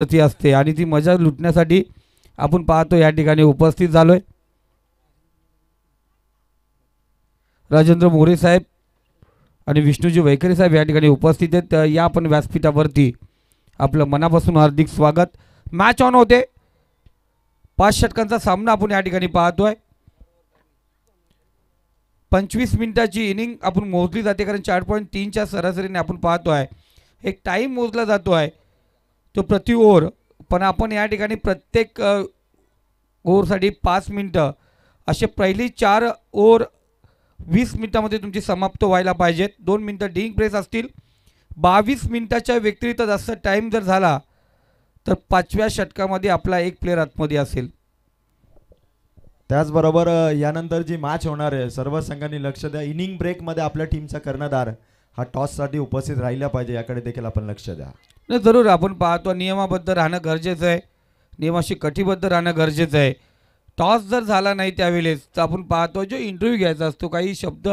ती असते आणि ती मजा लुटण्यासाठी आपण पाहतो या ठिकाणी उपस्थित झालोय. राजेंद्र मोरे साहेब आणि विष्णूजी वैखरे साहेब या ठिकाणी उपस्थित आहेत. या आपण व्यासपीठावरती आपलं मनापासून हार्दिक स्वागत. मॅच ऑन होते. 5 षटकांचा सामना आपण या ठिकाणी पाहतोय. 25 मिनिटाची इनिंग आपण मोजली जाते, कारण 4.3च्या सरासरीने आपण पाहतोय. एक टाईम मोजला जातो आहे तो प्रति ओव्हर, पण आपण या ठिकाणी प्रत्येक ओव्हरसाठी 5 मिनटं असे पहिली 4 ओव्हर 20 मिनिटामध्ये तुमची समाप्त व्हायला पाहिजेत. 2 मिनटं डिंग ब्रेक असतील. 22 मिनिटाच्या व्यतिरिक्त जास्त टाईम जर झाला तर 5व्या षटकामध्ये आपला एक प्लेअर आतमध्ये असेल. त्याचबरोबर यानंतर जी मॅच होणार आहे सर्व संघांनी लक्ष द्या. इनिंग ब्रेकमध्ये आपल्या टीमचा कर्णधार हा टॉससाठी उपस्थित राहिला पाहिजे, याकडे देखील आपण लक्ष द्या. नाही, जरूर आपण पाहतो नियमाबद्ध राहणं गरजेचं आहे. नियमाशी कटिबद्ध राहणं गरजेचं आहे. टॉस जर झाला नाही त्यावेळेस तर आपण पाहतो जो इंटरव्ह्यू घ्यायचा असतो, काही शब्द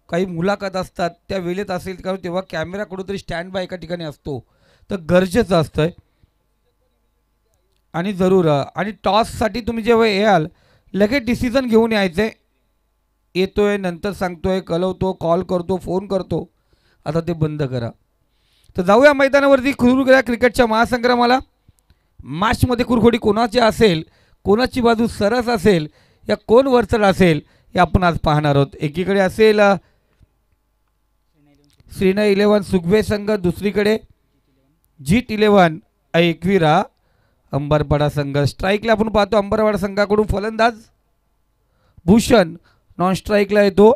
काही मुलाखत असतात त्या वेळेत असेल, कारण तेव्हा कॅमेरा कुठेतरी स्टँड बाय एका ठिकाणी असतो, तर गरजेचं असतं. आणि जरूर आणि टॉससाठी तुम्ही जेव्हा याल लगेच डिसिजन घेऊन यायचे. येतोय नंतर सांगतोय, कळवतो, कॉल करतो, फोन करतो, आता ते बंद करा. तर जाऊया मैदानावरती सुरू क्रिकेटच्या महासंग्रामाला. मॅचमध्ये कुरघोडी कोणाची असेल, कोणाची बाजू सरस असेल या कोण वरचढ असेल हे आपण आज पाहणार आहोत. एकीकडे असेल श्रीनय 11 सुगवे संघ, दुसरीकडे जीट 11 एकविरा अंबरपाडा संघ. स्ट्राईकला आपण पाहतो अंबरपाडा संघाकडून फलंदाज भूषण, नॉन स्ट्राईकला येतो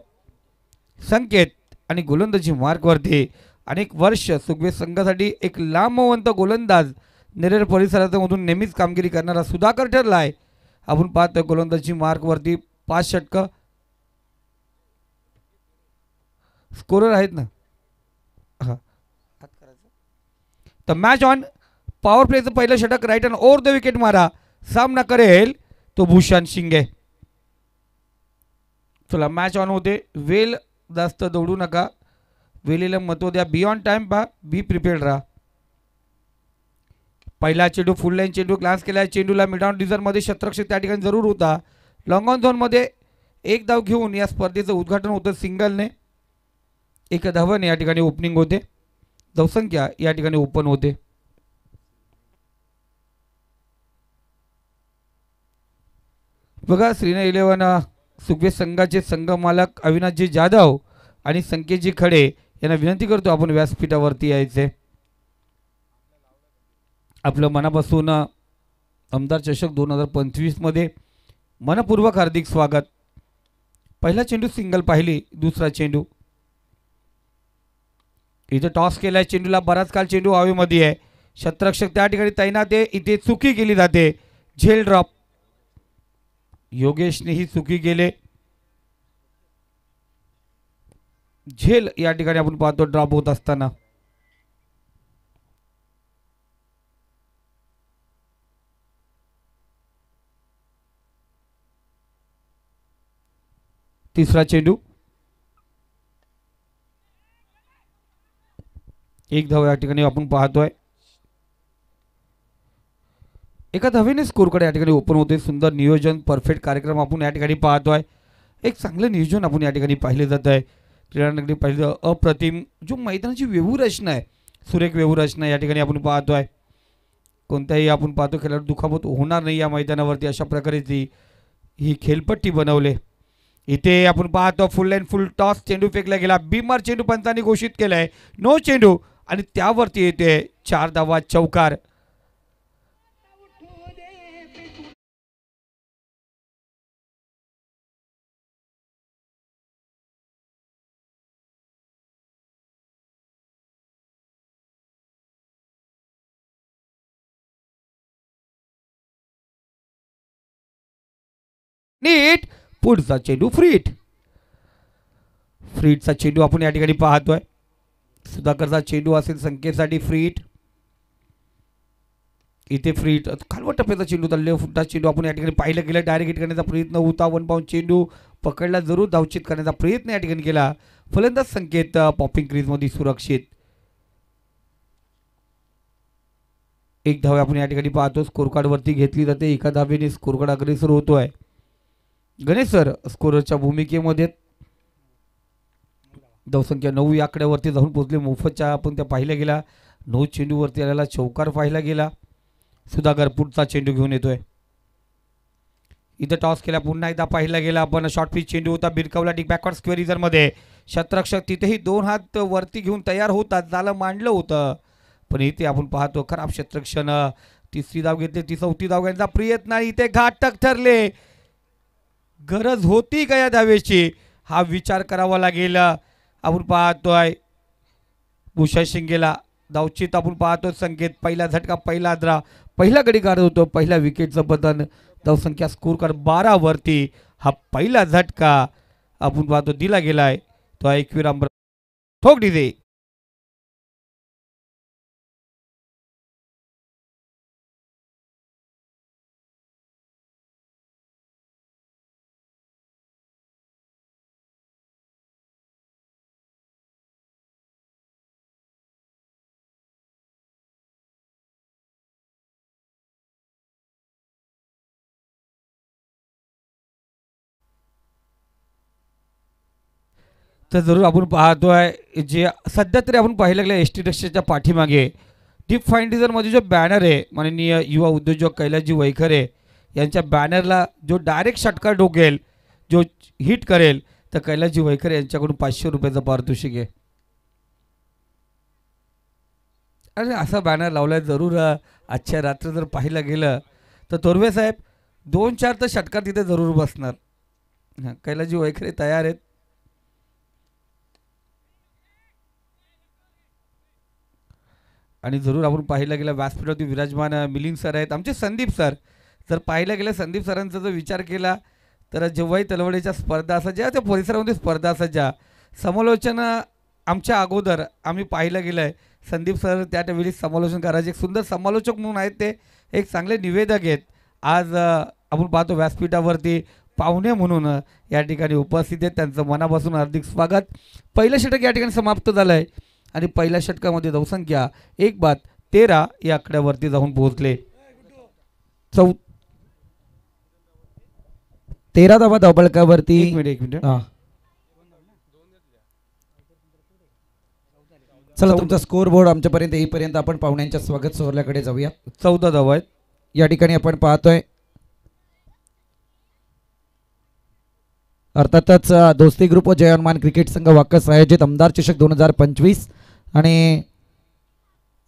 संकेत आणि गोलंदाजी मार्कवरती अनेक वर्ष सुगवे संघासाठी एक लांबवंत गोलंदाज नेरळ परिसरामधून नेहमीच कामगिरी करणारा सुधाकर ठरला आहे. आपण पाहतो गोलंदाजी मार्कवरती 5 षटकं स्कोरर आहेत ना. हां, तर मॅच ऑन. पॉवर प्लेचं पहिलं षटक right hand over the wicket मारा. सामना करेल तो भूषण शिंगे. चला मॅच ऑन होते. वेल जास्त दौडू नका, वेलीला महत्त्व द्या. बियॉन्ड टाइम पहा, बी प्रिपेअर्ड राहा. पहिला चेंडू फुल लाईन चेंडू ग्लान्स केला. चेंडूला मिड ऑन डिझरमध्ये शतरक्षक त्या ठिकाणी जरूर होता. लॉंग ऑन झोनमध्ये एक धाव घेऊन या स्पर्धेचं उद्घाटन होतं सिंगलने. एक धावाने या ठिकाणी ओपनिंग होते. धावसंख्या या ठिकाणी ओपन होते. बघा श्रीनय 11 सुगवे संघाचे संघ मालक अविनाशजी जाधव आणि संकेतजी खडे यांना विनंती करतो आपण व्यासपीठावरती यायचे. आपलं मनापासून आमदार चषक 2025 मध्ये मनपूर्वक हार्दिक स्वागत. पहिला चेंडू सिंगल पाहिली, दुसरा चेंडू इथे टॉस केलाय. चेंडूला बराच काल चेंडू हवेमध्ये आहे. शतरक्षक त्या ठिकाणी तैनात आहे. इथे चुकी केली जाते, झेल ड्रॉप. योगेशने ही चुकी केले, झेल या ठिकाणी आपण पाहतो ड्रॉप होत असताना. तिसरा चेंडू एक धाव या ठिकाणी आपण पाहतोय. एका धावेने स्कोरकडे या ठिकाणी ओपन होते. सुंदर नियोजन, परफेक्ट कार्यक्रम आपण या ठिकाणी पाहतोय. एक चांगलं नियोजन आपण या ठिकाणी पाहिले जात आहे. क्रीडानगरी पाहिलं अप्रतिम जो मैदानाची व्यूहरचना आहे, सुरेख व्यूहरचना या ठिकाणी आपण पाहतोय. कोणत्याही आपण पाहतो खेळाडू दुखापत होणार नाही या मैदानावरती, अशा प्रकारे ही खेळपट्टी बनवले. इथे आपण पाहतो फुल लाईन फुल टॉस चेंडू फेकला गेला. बीमार चेंडू पंचांनी घोषित केलाय, नो चेंडू आणि त्यावरती येते 4 धावा चौकार. नीट पुढचा चेंडू फ्रीट. फ्रीटचा चेंडू आपण या ठिकाणी पाहतोय. सुधाकरचा चेंडू असेल संकेतसाठी फ्रीट. इथे फ्रीट खालवर टप्प्याचा चेंडू चालले. फुटा चेंडू आपण या ठिकाणी पाहिलं गेलं. डायरेक्ट हिट करण्याचा प्रयत्न होता. 1 बाउंड चेंडू पकडला, जरूर धावचित करण्याचा प्रयत्न या ठिकाणी केला. फलंदाज संकेत पॉपिंग क्रीजमध्ये सुरक्षित. एक धाव आपण या ठिकाणी पाहतो स्कोर कार्डवरती घेतली जाते. एका धावेने स्कोर कार्ड अग्रेसर होतोय. गणेश सर स्कोरच्या भूमिकेमध्ये धावसंख्या 9 या आकड्यावरती जाऊन पोहोचले. मोफतच्या आपण त्या पाहिल्या गेला. 9 चेंडूवरती आलेला चौकार पाहिला गेला. सुधाकर पुढचा चेंडू घेऊन येतोय. इथं टॉस केला पुन्हा एकदा पाहिला गेला. आपण शॉर्ट पिच चेंडू होता बिरकावला डिक बॅकवर्ड स्क्वेअर रिझनमध्ये. शतरक्षक तिथेही 2 हात वरती घेऊन तयार होतात. जालं मांडलं होतं पण इथे आपण पाहतो खराब क्षेत्ररक्षण. तिसरी धाव घेतली. ती चौथी धाव घेण्याचा प्रयत्न नाही. इथे घातक ठरले. गरज होती का या धावेची हा विचार करावा लागेल. आपण पाहतोय भूषण शिंगेला धावचीत आपण पाहतो संकेत. पहिला झटका पहिला आद्रा पहिला गडी काढत होतो. पहिल्या विकेटचं बदन धावसंख्या स्कोर कार्ड 12 वरती. हा पहिला झटका आपण पाहतो दिला गेलाय तो एकविराम ठोक दिले. तर जरूर आपण पाहतोय जे सध्या तरी आपण पाहिलं गेलं एस टी रिक्षाच्या पाठीमागे डीप फाइंडिझरमध्ये जो बॅनर आहे माननीय युवा उद्योजक कैलासजी वैखरे यांच्या बॅनरला जो डायरेक्ट षटकार ठोकेल जो हिट करेल तर कैलासजी वैखरे यांच्याकडून 500 रुपयाचं पारितोषिक आहे. अरे असा बॅनर लावलाय जरूर. आजच्या रात्र जर पाहिलं गेलं तर तोरवे साहेब 2-4 तर षटकार तिथे जरूर बसणार. हां कैलासजी वैखरे तयार आहेत. आणि जरूर आपण पाहिलं गेलं व्यासपीठावरती विराजमान मिलिंद सर आहेत आमचे. संदीप सर जर पाहिलं गेलं संदीप सरांचा जर विचार केला तर जेव्हाही तलवाडीच्या स्पर्धा असायच्या त्या परिसरामध्ये स्पर्धा असायच्या समालोचन आमच्या अगोदर आम्ही पाहिलं गेलं आहे संदीप सर त्यावेळी समालोचन करायचे. एक सुंदर समालोचक म्हणून आहेत ते. एक चांगले निवेदक आहेत. आज आपण पाहतो व्यासपीठावरती पाहुणे म्हणून या ठिकाणी उपस्थित आहेत. त्यांचं मनापासून हार्दिक स्वागत. पहिलं षटक या ठिकाणी समाप्त झालं आहे आणि पहिल्या षटकामध्ये धावसंख्या 1-13 या आकड्यावरती जाऊन पोहोचले. 13 धावा धावफलकावरती. एक मिनिट चला तुमचा स्कोर बोर्ड आमच्यापर्यंत येईपर्यंत आपण पाहुण्यांच्या स्वागत सोहळ्याकडे जाऊया. 14 धावा आहेत. या ठिकाणी आपण पाहतोय अर्थातच दोस्ती ग्रुप व जयमान क्रिकेट संघ वाकस आयोजित आमदार चषक 2025 आणि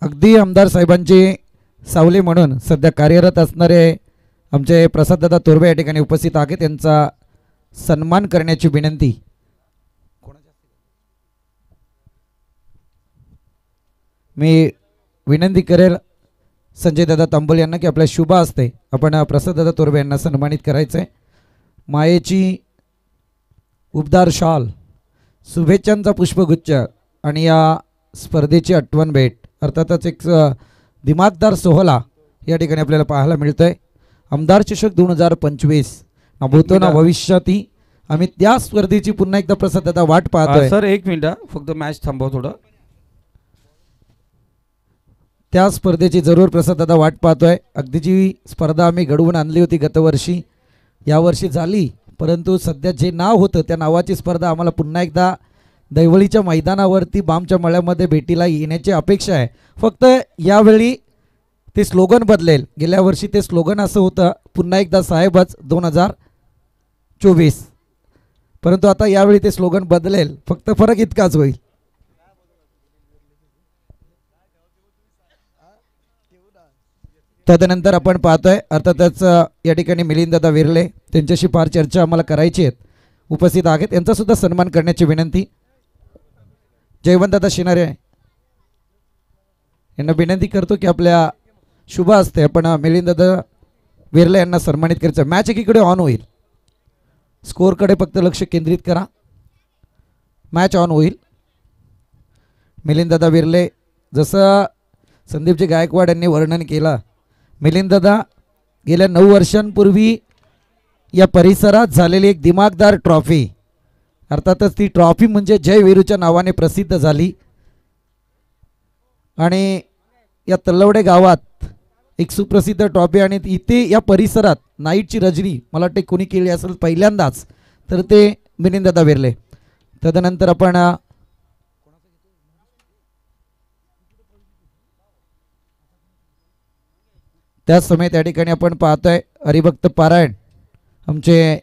अगदी आमदार साहेबांची सावली म्हणून सध्या कार्यरत असणारे आमचे प्रसाददादा तोरवे या ठिकाणी उपस्थित आहेत. त्यांचा सन्मान करण्याची विनंती. मी विनंती करेल संजय दादा तांबोल यांना की आपल्या शुभ हस्ते आपण प्रसाददादा तोरवे यांना सन्मानित करायचं आहे. मायेची उबदार शाल शुभेच्छांचा पुष्पगुच्छ आणि या स्पर्धेची आठवण भेट अर्थातच एक दिमागदार सोहळा या ठिकाणी आपल्याला पाहायला मिळतोय. आमदार चषक 2025 ना भूतो ना भविष्याती आम्ही त्या स्पर्धेची पुन्हा एकदा प्रसाददादा वाट पाहतोय. सर एक मिनिट फक्त मॅच थांबव थोडं. त्या स्पर्धेची जरूर प्रसाददादा वाट पाहतोय. अगदी जी स्पर्धा आम्ही घडवून आणली होती गतवर्षी यावर्षी झाली परंतु सध्या जे नाव होतं त्या नावाची स्पर्धा आम्हाला पुन्हा एकदा दैवळीच्या मैदानावरती बामच्या मळ्यामध्ये भेटीला येण्याची अपेक्षा आहे. फक्त यावेळी ते स्लोगन बदलेल. गेल्या वर्षी ते स्लोगन असं होतं पुन्हा एकदा साहेबच 2024 परंतु आता यावेळी ते स्लोगन बदलेल. फक्त फरक इतकाच होईल. तदनंतर आपण पाहतोय अर्थातच या ठिकाणी मिलिंददादा विरले त्यांच्याशी फार चर्चा आम्हाला करायची आहेत उपस्थित आहेत. यांचा सुद्धा सन्मान करण्याची विनंती. जयवंतदादा शिनारे यांना विनंती करतो की आपल्या शुभ हस्ते आपण मिलिंददादा विरले यांना सन्मानित करायचं. मॅच एकीकडे ऑन होईल. स्कोरकडे फक्त लक्ष केंद्रित करा. मॅच ऑन होईल. मिलिंददादा विरले जसं संदीपजी गायकवाड यांनी वर्णन केलं मिलिंददादा गेल्या 9 वर्षांपूर्वी या परिसरात झालेली एक दिमागदार ट्रॉफी अर्थातच ती ट्रॉफी म्हणजे जय वीरूच्या नावाने प्रसिद्ध झाली आणि या तलवडे गावात एक सुप्रसिद्ध ट्रॉफी आणि इथे या परिसरात नाईटची रजनी मला वाटते कोणी केली असेल पहिल्यांदाच तर ते मिलिंददादा वेरले. तदनंतर आपण त्याच समय त्या ठिकाणी आपण पाहतोय हरिभक्त पारायण आमचे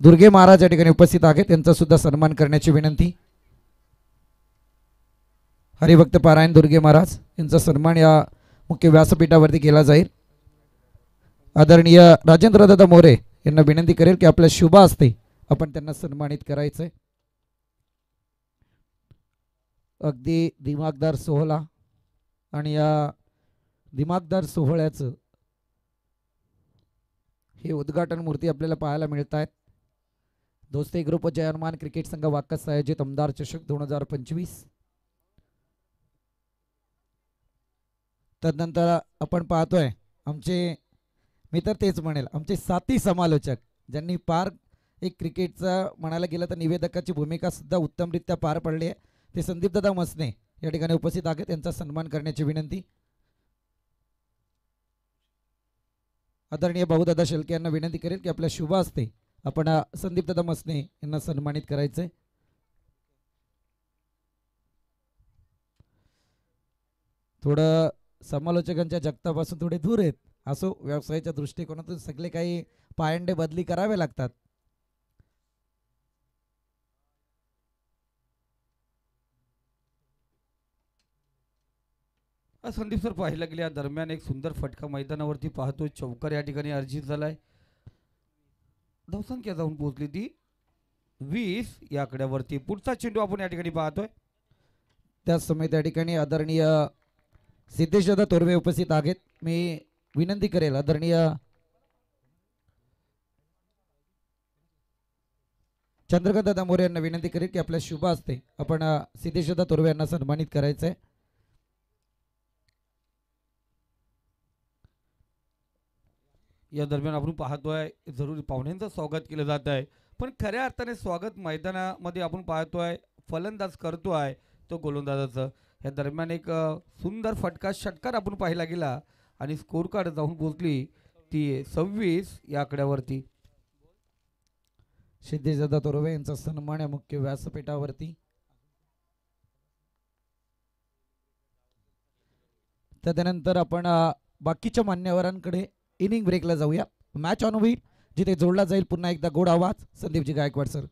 दुर्गे महाराज या ठिकाणी उपस्थित आहेत. त्यांचा सुद्धा सन्मान करण्याची विनंती. हरिभक्त पारायण दुर्गे महाराज यांचा सन्मान या मुख्य व्यासपीठावरती केला जाईल. आदरणीय राजेंद्रदादा मोरे यांना विनंती करेल की आपल्या शुभ असते आपण त्यांना सन्मानित करायचंय. अगदी दिमागदार सोहळा आणि या दिमागदार सोहळ्याचं हे उद्घाटन मूर्ती आपल्याला पाहायला मिळत आहेत. दोस्ती ग्रुप जयमान क्रिकेट संघ वाकस आयोजित आमदार चषक 2025. तदनंतर आपण पाहतोय आमचे मी तर तेच म्हणेल आमचे साथी समालोचक ज्यांनी पार एक क्रिकेटचा म्हणायला गेलं तर निवेदकाची भूमिका सुद्धा उत्तमरित्या पार पडली आहे. ते संदीपदादा मसने या ठिकाणी उपस्थित आहेत. त्यांचा सन्मान करण्याची विनंती. आदरणीय भाऊदादा शेळके यांना विनंती करेल की आपल्या शुभ असते आपण संदीपदादा मसने यांना सन्मानित करायचंय. थोडं समालोचकांच्या जगतापासून थोडे दूर आहेत असो व्यवसायाच्या दृष्टिकोनातून सगळे काही पायंडे बदली करावे लागतात. संदीप सर पाहायला गेल्या दरम्यान एक सुंदर फटका मैदानावरती पाहतोय. चौकार या ठिकाणी अर्जित झालाय. धावसंख्या जाऊन पोहोचली ती 20 या आकड्यावरती. पुढचा चेंडू आपण या ठिकाणी पाहतोय. त्याच समय त्या ठिकाणी आदरणीय सिद्धेशदादा तोरवे उपस्थित आहेत. मी विनंती करेल आदरणीय चंद्रकांतदादा मोरे यांना विनंती करेल की आपल्या शुभ असते आपण सिद्धेशदादा तोरवे यांना सन्मानित करायचंय. या दरम्यान आपण पाहतोय जरूर पाहुण्यांचं स्वागत केलं जात आहे. पण खऱ्या अर्थाने स्वागत मैदानामध्ये आपण पाहतोय फलंदाज करतोय तो गोलंदाजाचं. या दरम्यान एक सुंदर फटका षटकार आपण पाहायला गेला आणि स्कोर कार्ड जाऊन पोहोचली ती 26 या आकड्यावरती. सिद्धेशदादा तोरवे यांचा सन्मान या मुख्य व्यासपीठावरती. त्यानंतर आपण बाकीच्या मान्यवरांकडे इनिंग ब्रेकला जाऊया. मॅच ऑन होईल जिथे जोडला जाईल पुन्हा एकदा गोड आवाज. संदीपजी गायकवाड सर.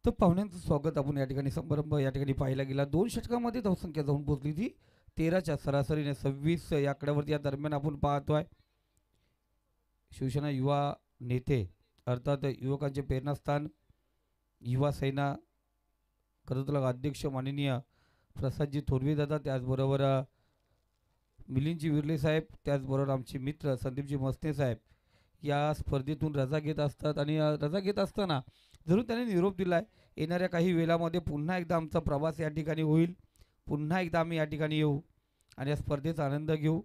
तर पाहुण्यांचं स्वागत आपण या ठिकाणी समारंभ या ठिकाणी पाहायला गेला. 2 षटकामध्ये धावसंख्या जाऊन पोहोचली ती 13च्या सरासरीने 26 या आकड्यावरती. या दरम्यान आपण पाहतोय शिवसेना युवा नेते अर्थात युवकांचे प्रेरणास्थान युवा सेना कर्जतला अध्यक्ष माननीय प्रसादजी थोरवे दादा, त्याचबरोबर मिलिंदजी विर्ले साहेब, त्याचबरोबर आमचे मित्र संदीपजी मस्ते साहेब या स्पर्धेतून रजा घेत असतात. आणि रजा घेत असताना जरूर त्याने निरोप दिलाय येणाऱ्या काही वेळामध्ये पुन्हा एकदा आमचा प्रवास या ठिकाणी होईल. पुन्हा एकदा आम्ही या ठिकाणी येऊ आणि या स्पर्धेचा आनंद घेऊ.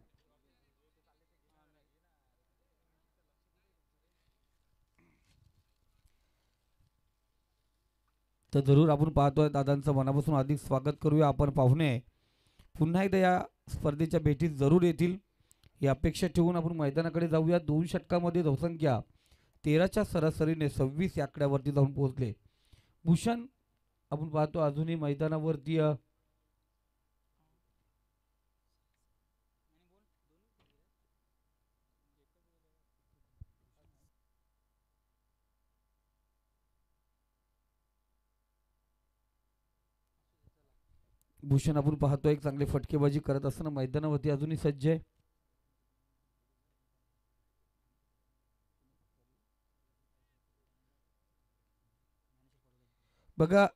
तर जरूर आपण पाहतोय दादांचं मनापासून अधिक स्वागत करूया. आपण पाहुणे पुन्हा एकदा या स्पर्धेच्या भेटीत जरूर येतील ही अपेक्षा ठेवून आपण मैदानाकडे जाऊया. 2 षटकामध्ये धावसंख्या 13च्या सरासरीने 26 या आकड्यावरती जाऊन पोहोचले. भूषण आपण पाहतो अजूनही मैदानावरती भूषण आपण पाहतो एक चांगली फटकेबाजी करत असताना मैदानावरती अजूनही सज्ज आहे. बघा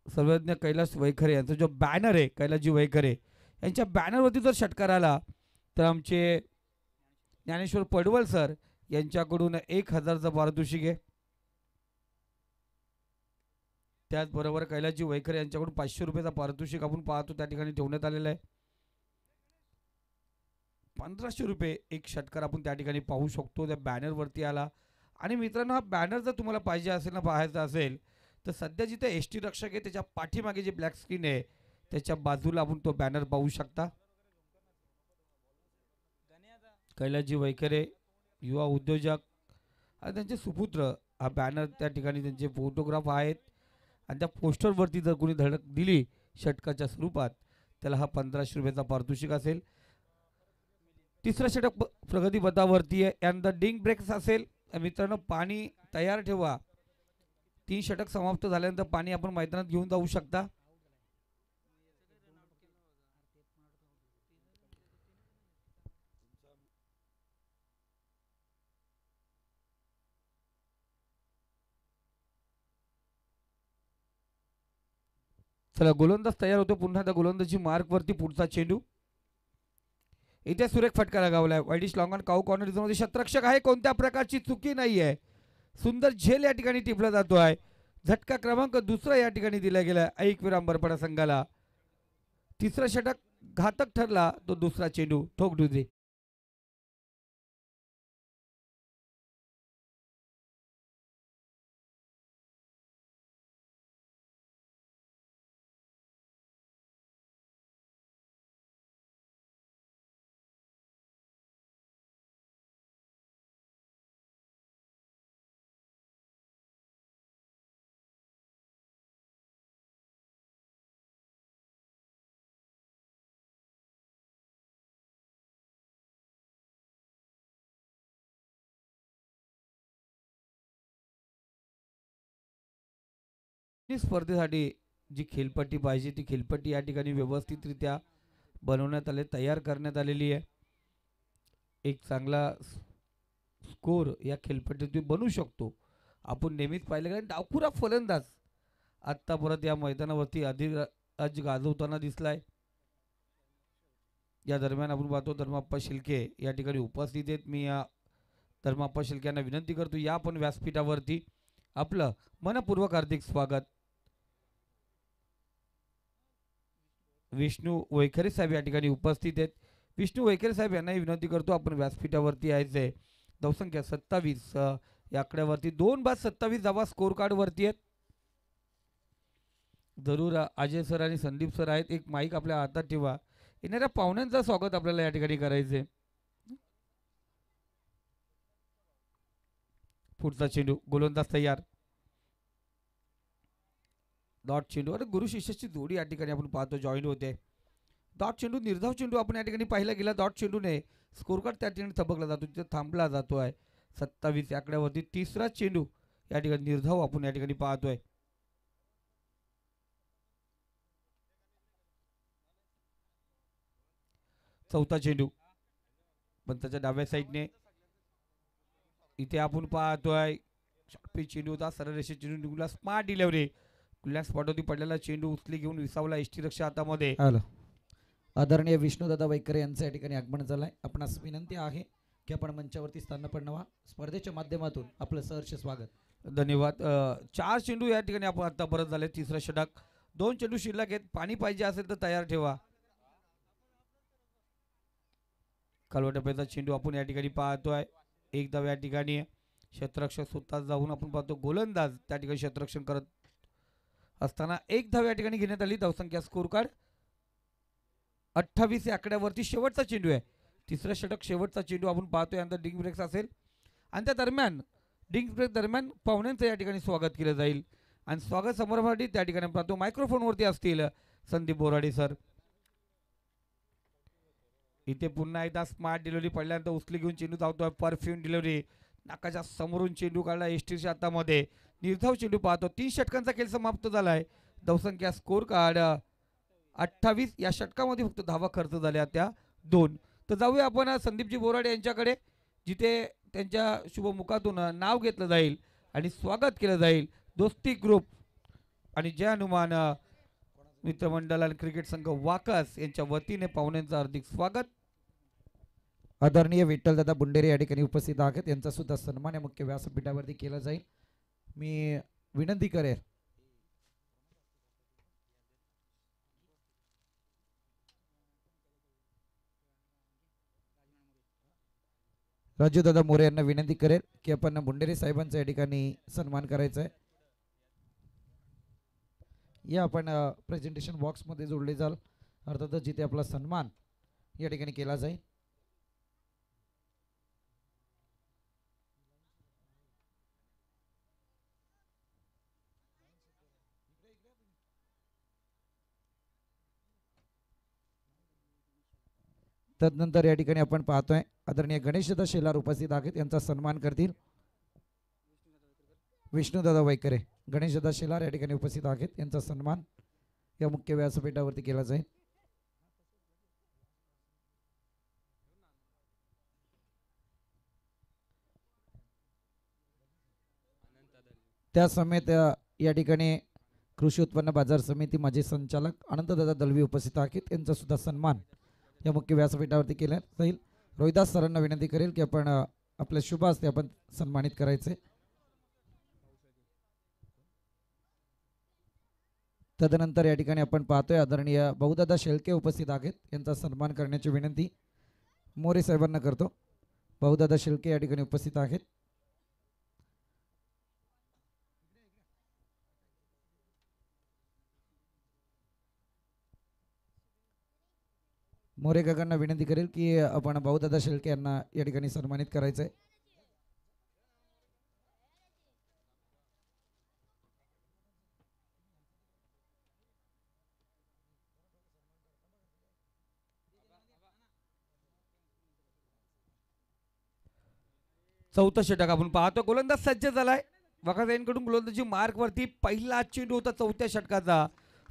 सर्वज्ञ कैलास वैखरे यांचा जो बॅनर आहे, कैलासजी वैखरे यांच्या बॅनरवरती जर षटकार आला तर आमचे ज्ञानेश्वर पडवळ सर यांच्याकडून 1000चं पारितोषिक आहे. त्याचबरोबर कैलासजी वैखरे यांच्याकडून 500 रुपयाचा पारितोषिक आपण पाहतो त्या ठिकाणी ठेवण्यात आलेला आहे. 1500 रुपये एक षटकार आपण त्या ठिकाणी पाहू शकतो त्या बॅनरवरती आला. आणि मित्रांनो, हा बॅनर जर तुम्हाला पाहिजे असेल ना, पाहायचा असेल तर सध्या जिथे एस टी रक्षक आहे त्याच्या पाठीमागे जी ब्लॅक स्क्रीन आहे त्याच्या बाजूला आपण तो बॅनर पाहू शकता. कैलासजी वैखरे युवा उद्योजक आणि त्यांचे सुपुत्र, हा बॅनर त्या ठिकाणी त्यांचे फोटोग्राफ आहेत. आणि त्या पोस्टरवरती जर कोणी धडक दिली षटकाच्या स्वरूपात त्याला हा 1500 रुपयाचा पारितोषिक असेल. तिसरा षटक प्रगती पथावरती आहे. यानंतर डिंग ब्रेक्स असेल. मित्रांनो, पाणी तयार ठेवा. 3 षटक समाप्त झाल्यानंतर पाणी आपण मैदानात घेऊन जाऊ शकता. चला, गोलंदाज तयार होतो. पुन्हा त्या गोलंदाजी मार्कवरती पुढचा चेंडू. इथे सुरेख फटका लगावलाय. Widish long on cow corner मध्ये शतरक्षक आहे. कोणत्या प्रकारची चुकी नाही आहे. सुंदर झेल या ठिकाणी टिपला जातो आहे. झटका क्रमांक 2 या ठिकाणी दिला गेला. ऐक विराम बरपडा संघाला. तिसरा षटक घातक ठरला तो दुसरा चेंडू ठोक डुजे. स्पर्धेसाठी जी खेळपट्टी पाहिजे ती खेळपट्टी या ठिकाणी व्यवस्थितरित्या बनवण्यात आले, तयार करण्यात आलेली आहे. एक चांगला स्कोर या खेळपट्टीत बनू शकतो. आपण नेहमीच पाहिलं कारण डावखुरा फलंदाज आत्ता परत या मैदानावरती अधिराज गाजवताना दिसलाय. या दरम्यान आपण पाहतो धर्माप्पा शिल्के या ठिकाणी उपस्थित आहेत. मी या धर्माप्पा शिल्के यांना विनंती करतो या आपण व्यासपीठावरती. आपलं मनपूर्वक हार्दिक स्वागत. विष्णू वैखरे साहेब या ठिकाणी उपस्थित आहेत. विष्णू वैखरे साहेब यांनाही विनंती करतो आपण व्यासपीठावरती यायचं आहे. धावसंख्या 27 या आकड्यावरती 2/27 धावा स्कोर कार्डवरती आहेत. जरूर अजय सर आणि संदीप सर आहेत. एक माईक आपल्या हातात ठेवा. येणाऱ्या पाहुण्यांचं स्वागत आपल्याला या ठिकाणी करायचंय. पुढचा चेंडू गोलंदाज तयार. डॉट चेंडू आणि गुरु शिष्याची जोडी या ठिकाणी आपण पाहतो जॉईन होते. डॉट चेंडू निर्धाव चेंडू आपण या ठिकाणी पाहिला गेला. डॉट चेंडूने स्कोर कार्ड त्या ठिकाणी थबकला जातो, तिथे थांबला जातो आहे. 27 या आकड्यावरती तिसरा चेंडू या ठिकाणी निर्धाव आपण या ठिकाणी पाहतोय. चौथा चेंडू पण त्याच्या डाव्या साईडने इथे आपण पाहतोय. शॉर्टपी चेंडू होता, सरळ रेषे चेंडू निघूला. Smart delivery. कुठल्या स्पॉटवरती पडलेला चेंडू उचली घेऊन विसावला एसटी रक्षा हातामध्ये. आलं. आदरणीय विष्णुदादा वैखरे यांचं या ठिकाणी आगमन झालंय. आपणास विनंती आहे की आपण मंचावरती स्थान पडणावा. स्पर्धेच्या माध्यमातून आपलं सहर्ष स्वागत. धन्यवाद. 4 चेंडू या ठिकाणी आपण आता परत झाले. तिसरा षटक. 2 चेंडू शिल्लक आहेत. पाणी पाहिजे असेल तर तयार ठेवा. कालवटप्याचा चेंडू आपण या ठिकाणी पाहतोय. एक धाव या ठिकाणी क्षेत्ररक्षक स्वतः जाऊन आपण पाहतो गोलंदाज त्या ठिकाणी क्षेत्ररक्षण करत असताना एक धाव या ठिकाणी घेण्यात आली. धावसंख्या स्कोर कार्ड 28 या आकड्यावरती शेवटचा चेंडू आहे. तिसरा षटक शेवटचा चेंडू आपण पाहतोय. यानंतर डिंग ब्रेक्स असेल आणि त्या दरम्यान डिंग ब्रेक दरम्यान पाहुण्यांचं या ठिकाणी स्वागत केलं जाईल. आणि स्वागत समारंभासाठी त्या ठिकाणी पाहतो मायक्रोफोनवरती असतील संदीप बोराडे सर. इथे पुन्हा एकदा स्मार्ट डिलिव्हरी पडल्यानंतर उचली घेऊन चेंडू धावतोय. Perfume delivery. नाकाच्या समोरून चेंडू काढला एसटीच्या हातामध्ये. निर्धाव चेंडू पाहतो. 3 षटकांचा खेळ समाप्त झालाय. धावसंख्या स्कोर कार्ड 28 या षटकामध्ये फक्त धावा खर्च झाल्या त्या 2. तर जाऊया आपण संदीपजी बोराडे यांच्याकडे जिथे त्यांच्या शुभमुखातून नाव घेतलं जाईल आणि स्वागत केलं जाईल. दोस्ती ग्रुप आणि जय हनुमान मित्रमंडळ आणि क्रिकेट संघ वाकस यांच्या वतीने पाहुण्यांचं हार्दिक स्वागत. आदरणीय विठ्ठलदादा बुंडेरे या ठिकाणी उपस्थित आहेत. यांचा सुद्धा सन्मान या मुख्य व्यासपीठावरती केला जाईल. मी विनंती करेल राजूदादा मोरे यांना विनंती करेल की आपण बुंडेरे साहेबांचा या ठिकाणी सन्मान करायचा आहे. या आपण प्रेझेंटेशन बॉक्समध्ये जोडले जाल. अर्थातच जिथे आपला सन्मान या ठिकाणी केला जाईल. तदनंतर या ठिकाणी आपण पाहतोय आदरणीय गणेशदादा शेलार उपस्थित आहेत. यांचा सन्मान करतील विष्णुदादा वैकरे. गणेशदादा शेलार या ठिकाणी उपस्थित आहेत. यांचा सन्मान या मुख्य व्यासपीठावरती केला जाईल. त्या समेत या ठिकाणी कृषी उत्पन्न बाजार समिती माजी संचालक अनंतदादा दलवी उपस्थित आहेत. यांचा सुद्धा सन्मान या मुख्य व्यासपीठावरती केला जाईल. रोहिदास सरांना विनंती करेल की आपण आपल्या शुभ हस्ते आपण सन्मानित करायचे. तदनंतर या ठिकाणी आपण पाहतोय आदरणीय भाऊदादा शेळके उपस्थित आहेत. यांचा सन्मान करण्याची विनंती मोरे साहेबांना करतो. भाऊदादा शेळके या ठिकाणी उपस्थित आहेत. मोरे काकांना विनंती करेल की आपण भाऊदादा शेळके यांना या ठिकाणी सन्मानित करायचंय. चौथा षटक आपण पाहतो. गोलंदाज सज्ज झालाय. वाकासाहेबांकडून गोलंदाजी मार्क वरती पहिला चेंडू होता चौथ्या षटकाचा.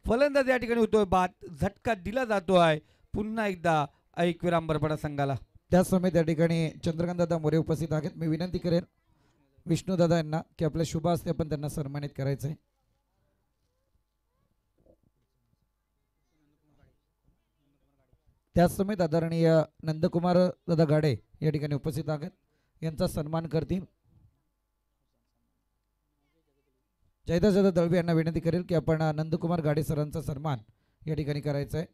फलंदाज या ठिकाणी होतोय बाद. झटका दिला जातोय पुन्हा एकदा ऐक विराम बरपडा संघाला. त्याच समेत या ठिकाणी चंद्रकांत दादा मोरे उपस्थित आहेत. मी विनंती करेन विष्णू दादा यांना की आपल्या शुभ हस्ते आपण त्यांना सन्मानित करायचंय. त्याच समेत आदरणीय नंदकुमार दादा गाडे या ठिकाणी उपस्थित आहेत. यांचा सन्मान करतील. जयदास दादा दळवी यांना विनंती करेल की आपण नंदकुमार गाडे सरांचा सन्मान या ठिकाणी करायचा आहे.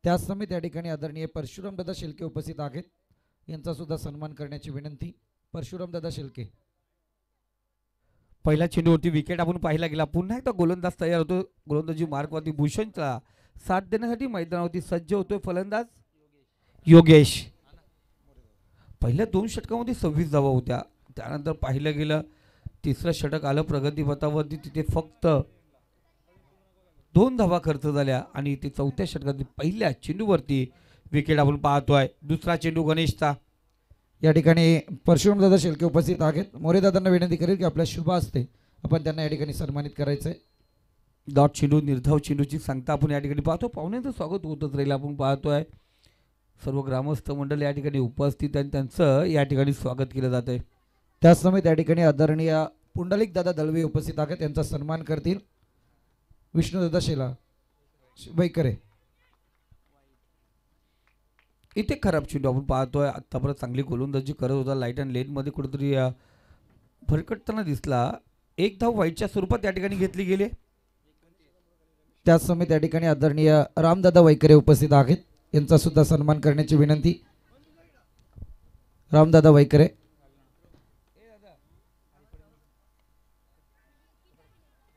त्याच समेत या ठिकाणी आदरणीय परशुराम दादा शेळके उपस्थित आहेत. यांचा सुद्धा सन्मान करण्याची विनंती. परशुराम दादा शेळके. पहिल्या चेंडूवरती विकेट आपण पाहिला गेला. पुन्हा एकदा गोलंदाज तयार होतो. गोलंदाजी मार्कवरती भूषणचा साथ देण्यासाठी मैदानावरती सज्ज होतोय फलंदाज योगेश. पहिल्या 2 षटकामध्ये 26 धावा होत्या. त्यानंतर पाहिलं गेलं तिसरं षटक आलं प्रगतीपथावरती. तिथे फक्त 2 धावा खर्च झाल्या आणि ते चौथ्या षटकातील पहिल्या चेंडूवरती विकेट आपण पाहतोय. दुसरा चेंडू गणेशचा. या ठिकाणी परशुराम दादा शेळके उपस्थित आहेत. मोरे दादांना विनंती करेल की आपल्या शुभ हस्ते आपण त्यांना या ठिकाणी सन्मानित करायचंय. डॉट चेंडू निर्धाव चेंडूची सांगता आपण या ठिकाणी पाहतो. पाहुण्यांचं स्वागत होतच राहील आपण पाहतोय. सर्व ग्रामस्थ मंडळ या ठिकाणी उपस्थित आणि त्यांचं या ठिकाणी स्वागत केलं जात आहे. त्याच समेत या ठिकाणी आदरणीय पुंडलिक दादा दळवी उपस्थित आहेत. यांचा सन्मान करतील विष्णुदादा शेला वैकरे. इथे खराब चेंडू आपण पाहतोय. आत्तापर्यंत चांगली गोलंदाजी करत होता. लाईट अँड लेनमध्ये कुठेतरी भरकटताना दिसला. 1 धाव वाईटच्या स्वरूपात या ठिकाणी घेतली गेली. त्याच समेत या ठिकाणी आदरणीय रामदादा वैकरे उपस्थित आहेत. यांचा सुद्धा सन्मान करण्याची विनंती. रामदादा वैकरे.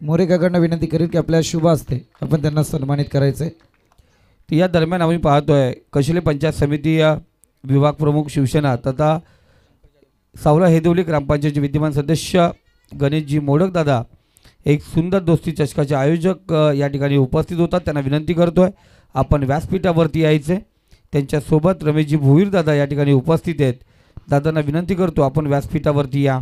मोरे काकांना विनंती करेल की आपल्या शुभ हस्ते आपण त्यांना सन्मानित करायचंय. या दरम्यान आम्ही पाहतोय कशिले पंचायत समिती विभाग प्रमुख शिवसेना तथा सावला हेदवली ग्रामपंचायतचे विद्यमान सदस्य गणेशजी मोडक दादा एक सुंदर दोस्ती चषकाचे आयोजक या ठिकाणी उपस्थित होतात. त्यांना विनंती करतोय आपण व्यासपीठावरती यायचे. त्यांच्यासोबत रमेशजी भोईर दादा या ठिकाणी उपस्थित आहेत. दादांना विनंती करतो आपण व्यासपीठावरती या.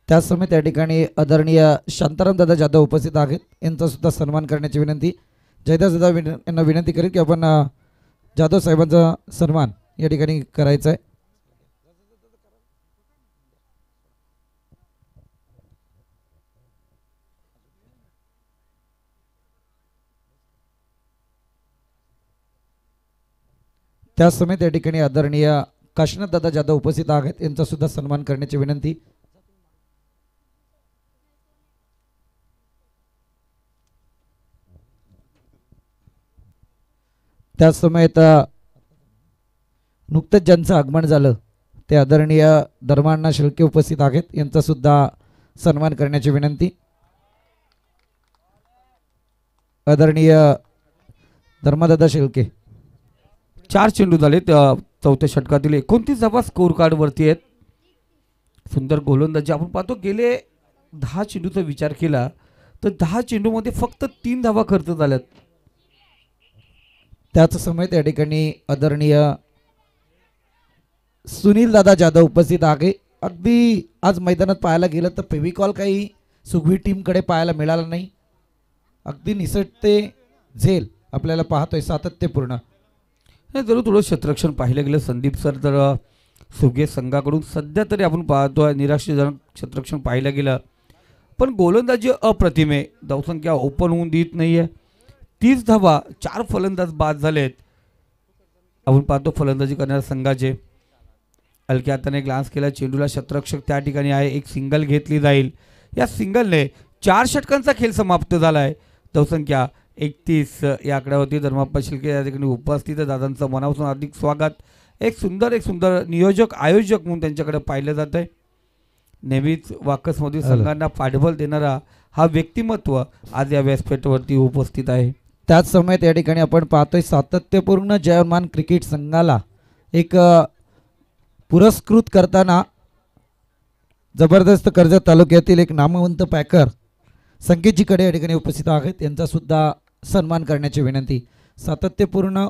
त्याच समेत या ठिकाणी आदरणीय शांताराम दादा जाधव उपस्थित आहेत. यांचा सुद्धा सन्मान करण्याची विनंती. जयदास दादा यांना विनंती करेल की आपण जाधव साहेबांचा सन्मान या ठिकाणी करायचा आहे. त्याच समय त्या ठिकाणी आदरणीय काशीनाथ दादा जाधव उपस्थित आहेत, यांचा सुद्धा सन्मान करण्याची विनंती. त्याच समयात नुकतंच ज्यांचं आगमन झालं ते आदरणीय धर्मांना शेळके उपस्थित आहेत, यांचा सुद्धा सन्मान करण्याची विनंती. आदरणीय धर्मादादा शेळके. 4 चेंडू झाले चौथ्या षटकातील 29 धावा स्कोर कार्ड वरती आहेत. सुंदर गोलंदाजी आपण पाहतो. गेले 10 चेंडूचा विचार केला तर 10 चेंडूमध्ये फक्त 3 धावा खर्च झाल्यात. त्याच समय त्या ठिकाणी आदरणीय सुनील दादा जाधव उपस्थित आहे. अगदी आज मैदानात पाहायला गेलं तर फेविकॉल काही सुगवी टीमकडे पाहायला मिळाला नाही. अगदी निसटते झेल आपल्याला पाहतोय सातत्यपूर्ण. जरूर थोडं क्षेत्ररक्षण पाहिलं गेलं संदीप सर, तर सुगे संघाकडून सध्या तरी आपण पाहतोय निराशाजनक क्षेत्ररक्षण पाहिलं गेलं. पण गोलंदाजी अप्रतिम आहे. धावसंख्या ओपन होऊन देत नाही आहे. 30 धावा, 4 फलंदाज बाद झालेत. आपण पाहतो फलंदाजी करणाऱ्या संघाचे हलक्या हाताने ग्लान्स केला. चेंडूला क्षेत्ररक्षक त्या ठिकाणी आहे. एक सिंगल घेतली जाईल. या सिंगलने 4 षटकांचा खेळ समाप्त झाला आहे. धावसंख्या 31 या आकड्यावरती धर्माप्पा शिल्के या ठिकाणी उपस्थित आहे. दादांचं मनापासून हार्दिक स्वागत. एक सुंदर नियोजक आयोजक म्हणून त्यांच्याकडे पाहिलं जात आहे. नेहमीच वाकसमधील संघांना पाठबळ देणारा हा व्यक्तिमत्व आज या व्यासपीठावरती उपस्थित आहे. त्याच समयात या ठिकाणी आपण पाहतोय सातत्यपूर्ण जयमान क्रिकेट संघाला एक पुरस्कृत करताना जबरदस्त कर्जत तालुक्यातील एक नामवंत पॅकर संकेतजी कडे या ठिकाणी उपस्थित आहेत, यांचा सुद्धा सन्मान करण्याची विनंती. सातत्यपूर्ण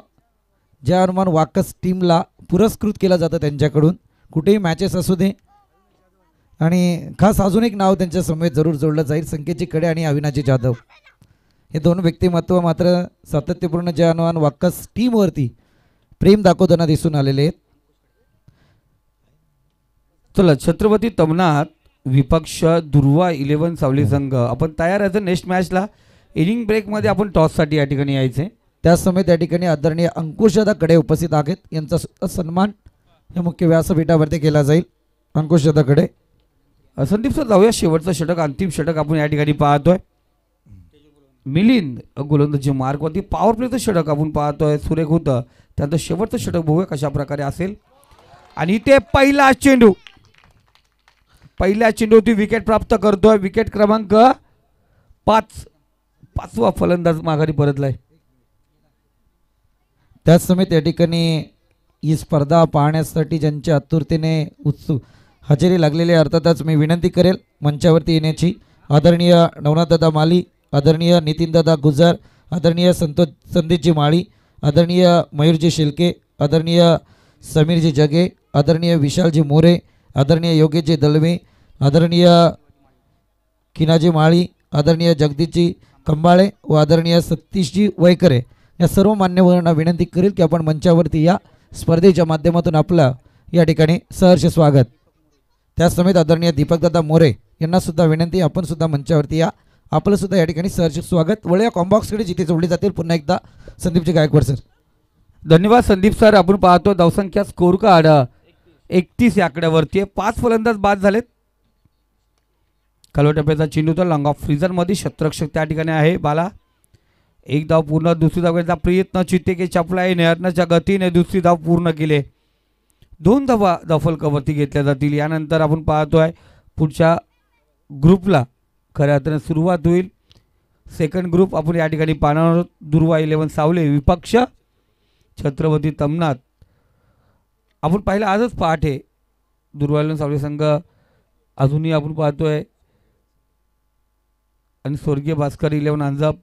जयमान वाकस टीमला पुरस्कृत केला जातं त्यांच्याकडून, कुठेही मॅचेस असू दे. आणि खास अजून एक नाव त्यांच्या समेत जरूर जोडलं जाईल, संकेतजी कडे आणि अविनाजी जाधव. हे दोन व्यक्तिमत्व मात्र सातत्यपूर्ण जयमान वाकस टीमवरती प्रेम दाखवताना दिसून आलेले आहेत. चला, छत्रपती तमनाथ विपक्ष दुर्वा 11 सावली संघ आपण तयार आहे. नेक्स्ट मॅचला इनिंग ब्रेकमध्ये आपण टॉससाठी या ठिकाणी यायचे. त्याच समय त्या ठिकाणी आदरणीय अंकुशदादा कडे उपस्थित आहेत, यांचा सुद्धा सन्मान या मुख्य व्यासपीठावरती केला जाईल. अंकुशदादा कडे. संदीप सर, जाऊया शेवटचं षटक, अंतिम षटक आपण या ठिकाणी पाहतोय. मिलिंद गोलंदाजी मार्कवरती पॉवर प्लेचं षटक आपण पाहतोय. सुरेख होतं. त्यानंतर शेवटचं षटक बघूया कशा प्रकारे असेल. आणि ते पहिला चेंडू, पहिल्या चेंडूवरती विकेट प्राप्त करतोय. विकेट क्रमांक 5, 5वा फलंदाज माघारी परतलाय. त्याच समय त्या ठिकाणी ही स्पर्धा पाहण्यासाठी ज्यांच्या आतुरतेने उत्सुक हजेरी लागलेली आहे, अर्थातच मी विनंती करेल मंचावरती येण्याची. आदरणीय नवनाथदादा माली, आदरणीय नितीनदादा गुजर, आदरणीय संदीपजी माळी, आदरणीय मयूरजी शिल्के, आदरणीय समीरजी जगे, आदरणीय विशालजी मोरे, आदरणीय योगेशजी दलवे, आदरणीय किनाजी माळी, आदरणीय जगदीशजी कंबाळे व आदरणीय सतीशजी वैकरे या सर्व मान्यवरांना विनंती करेल की आपण मंचावरती या स्पर्धेच्या माध्यमातून आपलं या ठिकाणी सहर्ष स्वागत. त्याच समेत आदरणीय दीपकदादा मोरे यांना सुद्धा विनंती, आपण सुद्धा मंचावरती या, आपलं सुद्धा या ठिकाणी सहर्ष स्वागत. वळूया कॉम्बॉक्सकडे जिथे जोडली जातील पुन्हा एकदा संदीपजी गायकवाड सर. धन्यवाद संदीप सर. आपण पाहतो धावसंख्या स्कोर कार्ड 31 या आकड्यावरती आहे. 5 फलंदाज बाद झालेत. खालवा टप्प्याचा चेंडू तर लॉंग ऑफ फ्रीजरमध्ये क्षेत्ररक्षक त्या ठिकाणी आहे. बाला एक धाव पूर्ण, दुसरी धाव घेण्याचा प्रयत्न चित्तेके चपलाय नेहरण्याच्या गतीने दुसरी धाव पूर्ण केले. 2 धावा धावफलकावरती घेतल्या जातील. यानंतर आपण पाहतोय पुढच्या ग्रुपला खऱ्या अर्थाने सुरुवात होईल. सेकंड ग्रुप आपण या ठिकाणी पाहणार आहोत. दुर्वा 11 सावले विपक्ष छत्रपती तमनाथ. आपण पाहिलं आजच पहाटे दुर्वा 11 सावले संघ अजूनही आपण पाहतोय. आणि स्वर्गीय भास्कर 11 अंजाब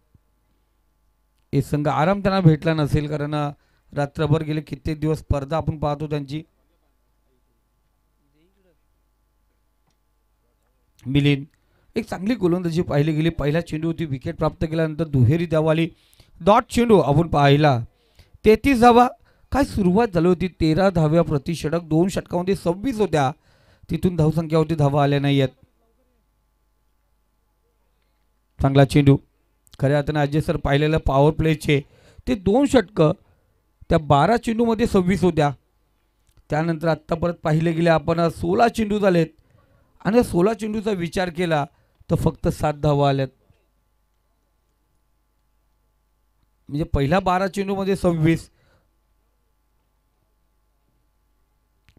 हे संघ आराम त्यांना भेटला नसेल, कारण रात्रभर गेले कित्येक दिवस स्पर्धा आपण पाहतो त्यांची. मिलिंद एक चांगली गोलंदाजी पाहिली गेली. पहिल्या चेंडूवरती विकेट प्राप्त केल्यानंतर दुहेरी धावाली. डॉट चेंडू आपण पाहिला. 33 धावा. काय सुरुवात झाली होती. 13 धाव्या प्रति षटक. 2 षटकामध्ये 26 होत्या. तिथून धावसंख्यावरती धावा आल्या नाही आहेत. चांगला चेंडू. खऱ्या अर्थाने अजय सर पाहिलेलं पॉवर प्लेचे ते 2 षटकं त्या 12 चेंडूमध्ये 26 होत्या. त्यानंतर आत्ता परत पाहिले गेले आपण 16 चेंडू झालेत आणि 16 चेंडूचा विचार केला तर फक्त 7 धावा आल्यात. म्हणजे पहिल्या 12 चेंडूमध्ये 26.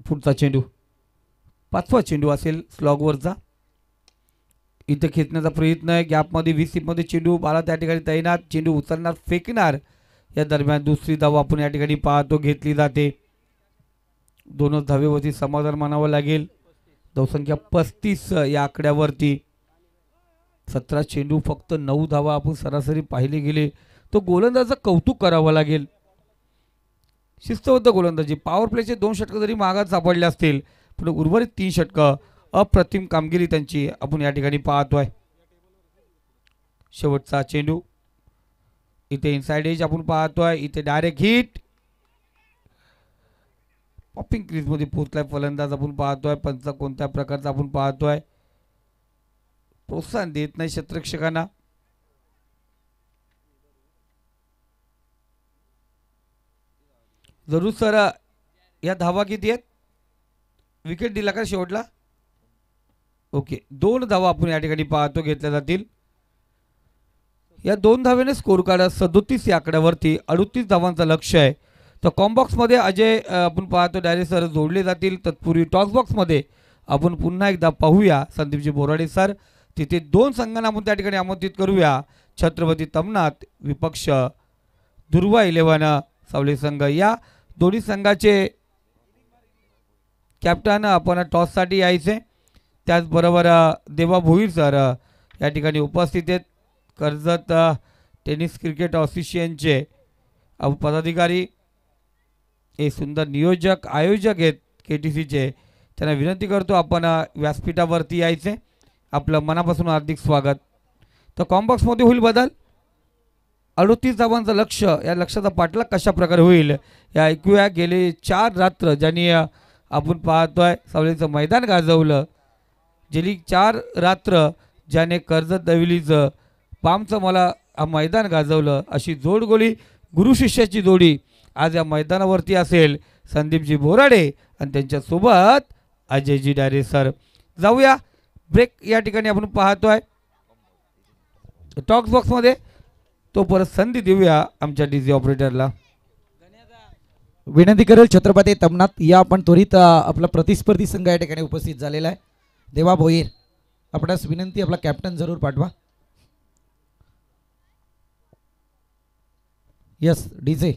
पुढचा चेंडू 5वा चेंडू असेल स्लॉगवरचा. इथे खेचण्याचा प्रयत्न आहे. गॅपमध्ये 20 मध्ये चेंडू, बाला त्या ठिकाणी तैनात. चेंडू उचलणार, फेकणार. या दरम्यान दुसरी धाव आपण या ठिकाणी पाहतो घेतली जाते. दोनच धावेवरती समाधान मानावं लागेल. धावसंख्या 35 या आकड्यावरती. 17 चेंडू फक्त 9 धावा आपण सरासरी पाहिले गेले तो गोलंदाजाचं कौतुक करावं लागेल. शिस्तबद्ध गोलंदाजी. पॉवर प्लेचे 2 षटकं जरी मागात सापडले असतील पण उर्वरित 3 षटकं अप्रतिम कामगिरी त्यांची आपण या ठिकाणी पाहतोय. शेवटचा चेंडू इथे इनसाइड एज आपण पाहतोय. इथे डायरेक्ट हिट. पॉपिंग क्रीजमध्ये पोहोचलाय फलंदाज आपण पाहतोय. पंच कोणत्या प्रकारचा आपण पाहतोय. प्रोत्साहन देत नाही क्षेत्ररक्षकांना. जरूर सर या धावा किती आहेत. विकेट दिला का शेवटला. ओके 2 धावा आपण या ठिकाणी पाहतो घेतल्या जातील. या 2 धावेने स्कोर कार्ड 37 या आकड्यावरती 38 धावांचं लक्ष आहे. तर कॉम्बॉक्समध्ये अजय आपण पाहतो डायरेक्ट सर जोडले जातील. तत्पूर्वी टॉसबॉक्समध्ये आपण पुन्हा एकदा पाहूया संदीपजी बोराडे सर. तिथे 2 संघांना आपण त्या ठिकाणी आमंत्रित करूया. छत्रपती तमनाथ विपक्ष दुर्वा 11 सावली संघ. या दोन्ही संघाचे कॅप्टन आपण टॉससाठी यायचे. त्याचबरोबर देवा भोईर सर या ठिकाणी उपस्थित आहेत. कर्जत टेनिस क्रिकेट असोसिएशनचे पदाधिकारी हे सुंदर नियोजक आयोजक आहेत KTCचे. त्यांना विनंती करतो आपण व्यासपीठावरती यायचे. आपलं मनापासून हार्दिक स्वागत. तर कॉम्बॉक्समध्ये होईल बदल. 38 धावांचं लक्ष. या लक्षाचा पाठलाग कशा प्रकारे होईल या ऐकूया. गेले 4 रात्र ज्यांनी आपण पाहतोय सावलीचं मैदान गाजवलं. गेली 4 रात्र ज्याने कर्जत दविलीचं पामचं मला मैदान गाजवलं. अशी जोडगोळी गुरु शिष्याची जोडी आज या मैदानावरती असेल. संदीपजी बोराडे आणि त्यांच्यासोबत अजयजी डायरे सर. जाऊया ब्रेक या ठिकाणी आपण पाहतोय टॉक्स बॉक्समध्ये. तो परत संधी देऊया आमच्या डीजे ऑपरेटरला. विनंती करेल छत्रपती तमनाथ या आपण त्वरित आपला प्रतिस्पर्धी संघ या ठिकाणी उपस्थित झालेला आहे. देवा भोईर आपणास विनंती आपला कॅप्टन जरूर पाठवा. Yes DJ.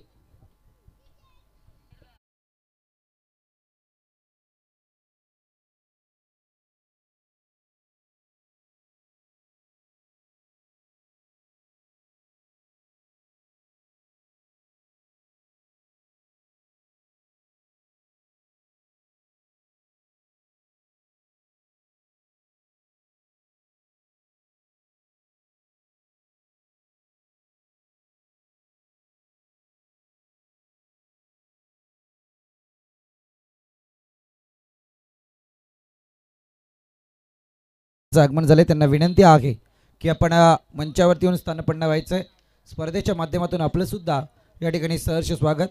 आगमन झाले. त्यांना विनंती आहे की आपण मंचावरती येऊन स्थानपन्न व्हायचं आहे. स्पर्धेच्या माध्यमातून आपलं सुद्धा या ठिकाणी सहर्ष स्वागत.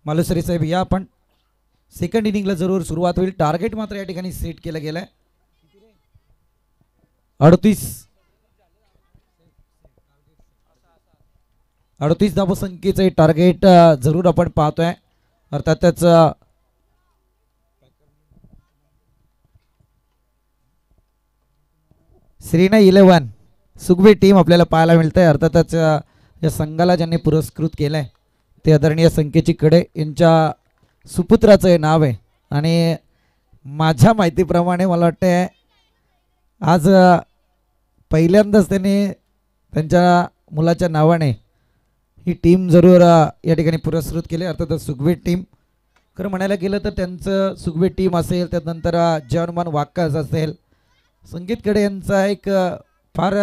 मालुसरी साहेब या आपण. सेकंड इनिंगला जरूर सुरुवात होईल. टार्गेट मात्र या ठिकाणी सेट केलं गेलं आहे. 38 धावसंख्येचं टार्गेट जरूर आपण पाहतोय. अर्थातच श्रीना 11 सुखबी टीम आपल्याला पाहायला मिळते. अर्थातच या संघाला ज्यांनी पुरस्कृत केलं आहे ते आदरणीय संकेची कडे यांच्या सुपुत्राचं हे नाव आहे. आणि माझ्या माहितीप्रमाणे मला वाटतं आज पहिल्यांदाच त्यांनी त्यांच्या मुलाच्या नावाने ही टीम जरूर या ठिकाणी पुरस्कृत केली. अर्थातच सुखबी टीम खरं म्हणायला गेलं तर त्यांचं सुखबी टीम असेल, त्यानंतर जर्मन वाक्कास असेल, संकेत कडे यांचा एक फार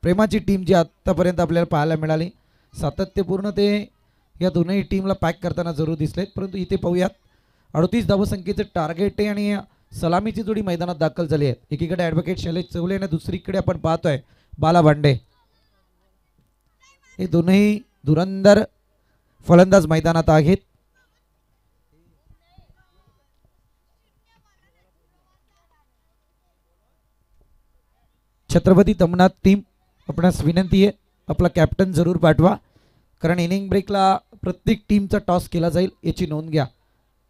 प्रेमाची टीम जी आत्तापर्यंत आपल्याला पाहायला मिळाली. सातत्यपूर्ण ते या दोन्ही टीमला पॅक करताना जरूर दिसलेत. परंतु इथे पाहूयात 38 धावसंख्येचं टार्गेट आहे आणि सलामीची जोडी मैदानात दाखल झाली आहे. एकीकडे ॲडव्होकेट शैलेश चौले आणि दुसरीकडे आपण पाहतोय बाला भांडे. हे दोन्ही धुरंधर फलंदाज मैदानात आहेत. छत्रपती तमनाथ टीम, आपणास विनंती आहे आपला कॅप्टन जरूर पाठवा, कारण इनिंग ब्रेकला प्रत्येक टीमचा टॉस केला जाईल याची नोंद घ्या.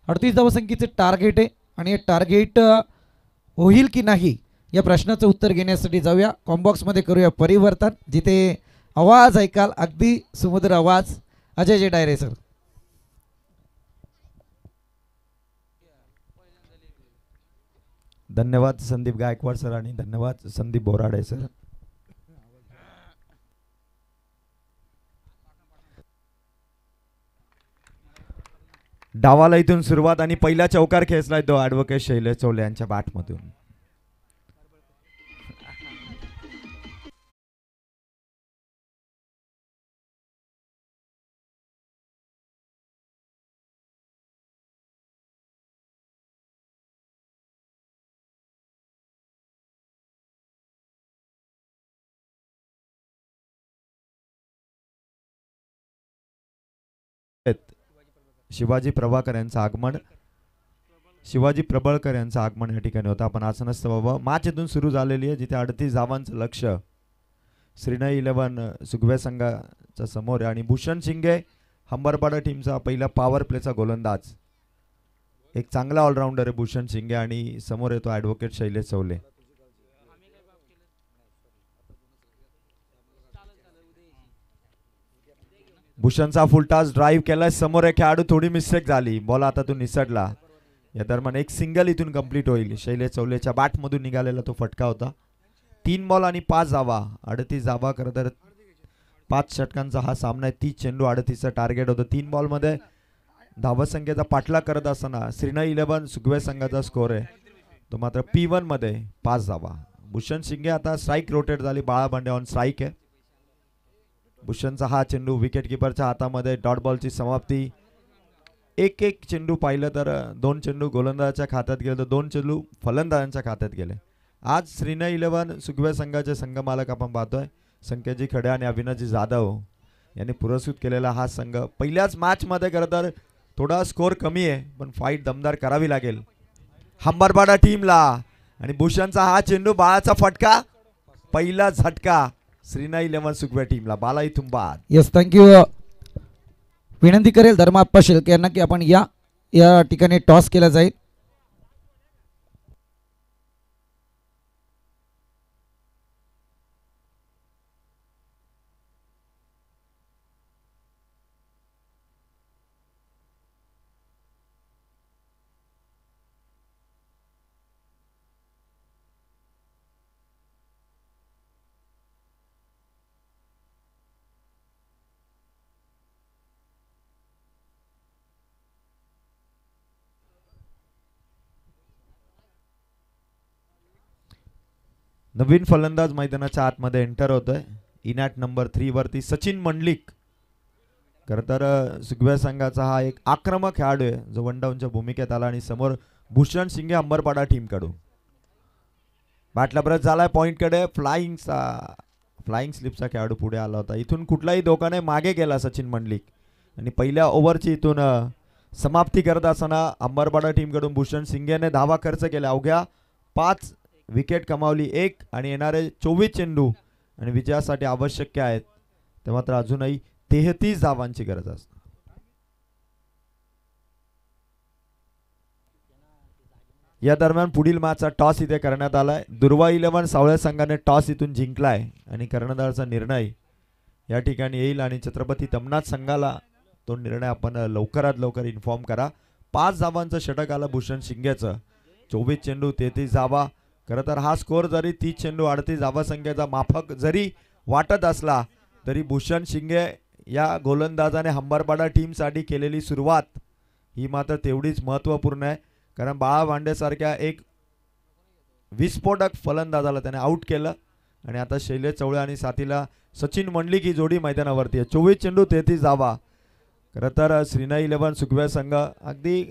38 धावसंख्येचे टार्गेट आहे आणि हे टार्गेट होईल की नाही या प्रश्नाचं उत्तर घेण्यासाठी जाऊया कॉम्बॉक्समध्ये, करूया परिवर्तन. जिथे आवाज ऐकाल अगदी सुमधुर आवाज, अजय जे डायरे सर. धन्यवाद संदीप गायकवाड सर आणि धन्यवाद संदीप बोराडे सर. डावाला इथून सुरुवात आणि पहिला चौकार खेचलाय तो ॲडव्होकेट शैलेश चौले यांच्या बॅटमधून. शिवाजी प्रभाकर यांचं आगमन, शिवाजी प्रबळकर यांचं आगमन या ठिकाणी होतं. आपण असं नसतं बाबा. मॅच इथून सुरू झालेली आहे जिथे 38 धावांचं लक्ष श्रीनय 11 सुगवे संघाच्या समोर आहे आणि भूषण शिंगे हंबरपाडा टीमचा पहिला पॉवर प्लेचा गोलंदाज. एक चांगला ऑलराऊंडर आहे भूषण शिंगे आणि समोर येतो ॲडव्होकेट शैलेश चौले. भूषणचा फुलटास ड्राईव्ह केलाय, समोर एक खेळाडू, थोडी मिस्टेक झाली, बॉल आता तो निसटला. या दरम्यान एक सिंगल इथून कंप्लीट होईल. शैलेश चौलेच्या बॅटमधून निघालेला तो फटका होता. 3 बॉल आणि 5 धावा, 38 धावा. खरं तर 5 षटकांचा हा सामना आहे. 30 चेंडू 38चं टार्गेट होतं. 3 बॉलमध्ये धावसंख्येचा पाठलाग करत असताना श्रीनय 11 सुगवे संघाचा स्कोर आहे तो मात्र P1 मध्ये 5 धावा. भूषण शिंगे आता स्ट्राईक रोटेट झाली, बाळा भांडे ऑन स्ट्राईक आहे. भूषणचा हा चेंडू विकेट किपरच्या हातामध्ये, डॉट बॉलची समाप्ती. एक चेंडू पाहिलं तर 2 चेंडू गोलंदाजाच्या खात्यात गेले तर 2 चेंडू फलंदाजांच्या खात्यात गेले. आज श्रीनय 11 सुगवे संघाचे संघमालक आपण पाहतोय संकेतजी खडे आणि अविनाशजी जाधव यांनी पुरस्कृत केलेला हा संघ. पहिल्याच मॅच मध्ये खरं तर थोडा स्कोर कमी आहे पण फाईट दमदार करावी लागेल हंबरपाडा टीमला. आणि भूषणचा हा चेंडू, बाळाचा फटका, पहिला झटका श्रीनय 11 सुगवे टीमला. बाला इथून बाद. Yes, thank you. विनंती करेल धर्माप्पा शेळके यांना की आपण या ठिकाणी टॉस केला जाईल. नवीन फलंदाज मैदानाच्या आतमध्ये एंटर होतोय. इनॅट नंबर 3 वरती सचिन मंडलिक. खरं तर सुगवे संघाचा हा एक आक्रमक खेळाडू आहे जो वन डाऊनच्या भूमिकेत आला आणि समोर भूषण शिंगे अंबरपाडा टीम कडून बॅटला ब्रश झालाय पॉइंटकडे. फ्लाइंग स्लिपचा खेळाडू पुढे आला होता. इथून कुठलाही धोका नाही, मागे गेला सचिन मंडलिक आणि पहिल्या ओव्हरची इथून समाप्ती करत असताना अंबरपाडा टीमकडून भूषण शिंगेने धावा खर्च केला. अवघ्या 5 विकेट कमावली, 1 आणि येणारे 24 चेंडू आणि विजयासाठी आवश्यक आहेत ते मात्र अजूनही 33 धावांची गरज असते. या दरम्यान पुढील मॅचचा टॉस इथे करण्यात आलाय. दुर्वा 11 सावळे संघाने टॉस इथून जिंकलाय आणि कर्णधाराचा निर्णय या ठिकाणी येईल आणि छत्रपती तमनाथ संघाला तो निर्णय आपण लवकरात लवकर इन्फॉर्म करा. 5 धावांचं षटक आलं भूषण शिंगेचं, 24 चेंडू 33 धावा. खरं तर हा स्कोर जरी 30 चेंडू 38 धावा संख्येचा माफक जरी वाटत असला तरी भूषण शिंगे या गोलंदाजाने हंबरपाडा टीमसाठी केलेली सुरुवात ही मात्र तेवढीच महत्त्वपूर्ण आहे. कारण बाळा भांडेसारख्या एक विस्फोटक फलंदाजाला त्याने आउट केलं आणि आता शैलेश चौळे आणि साथीला सचिन मंडलिक ही जोडी मैदानावरती आहे. 24 चेंडू 33 धावा. खरं तर श्रीनय 11 सुगवे संघ अगदी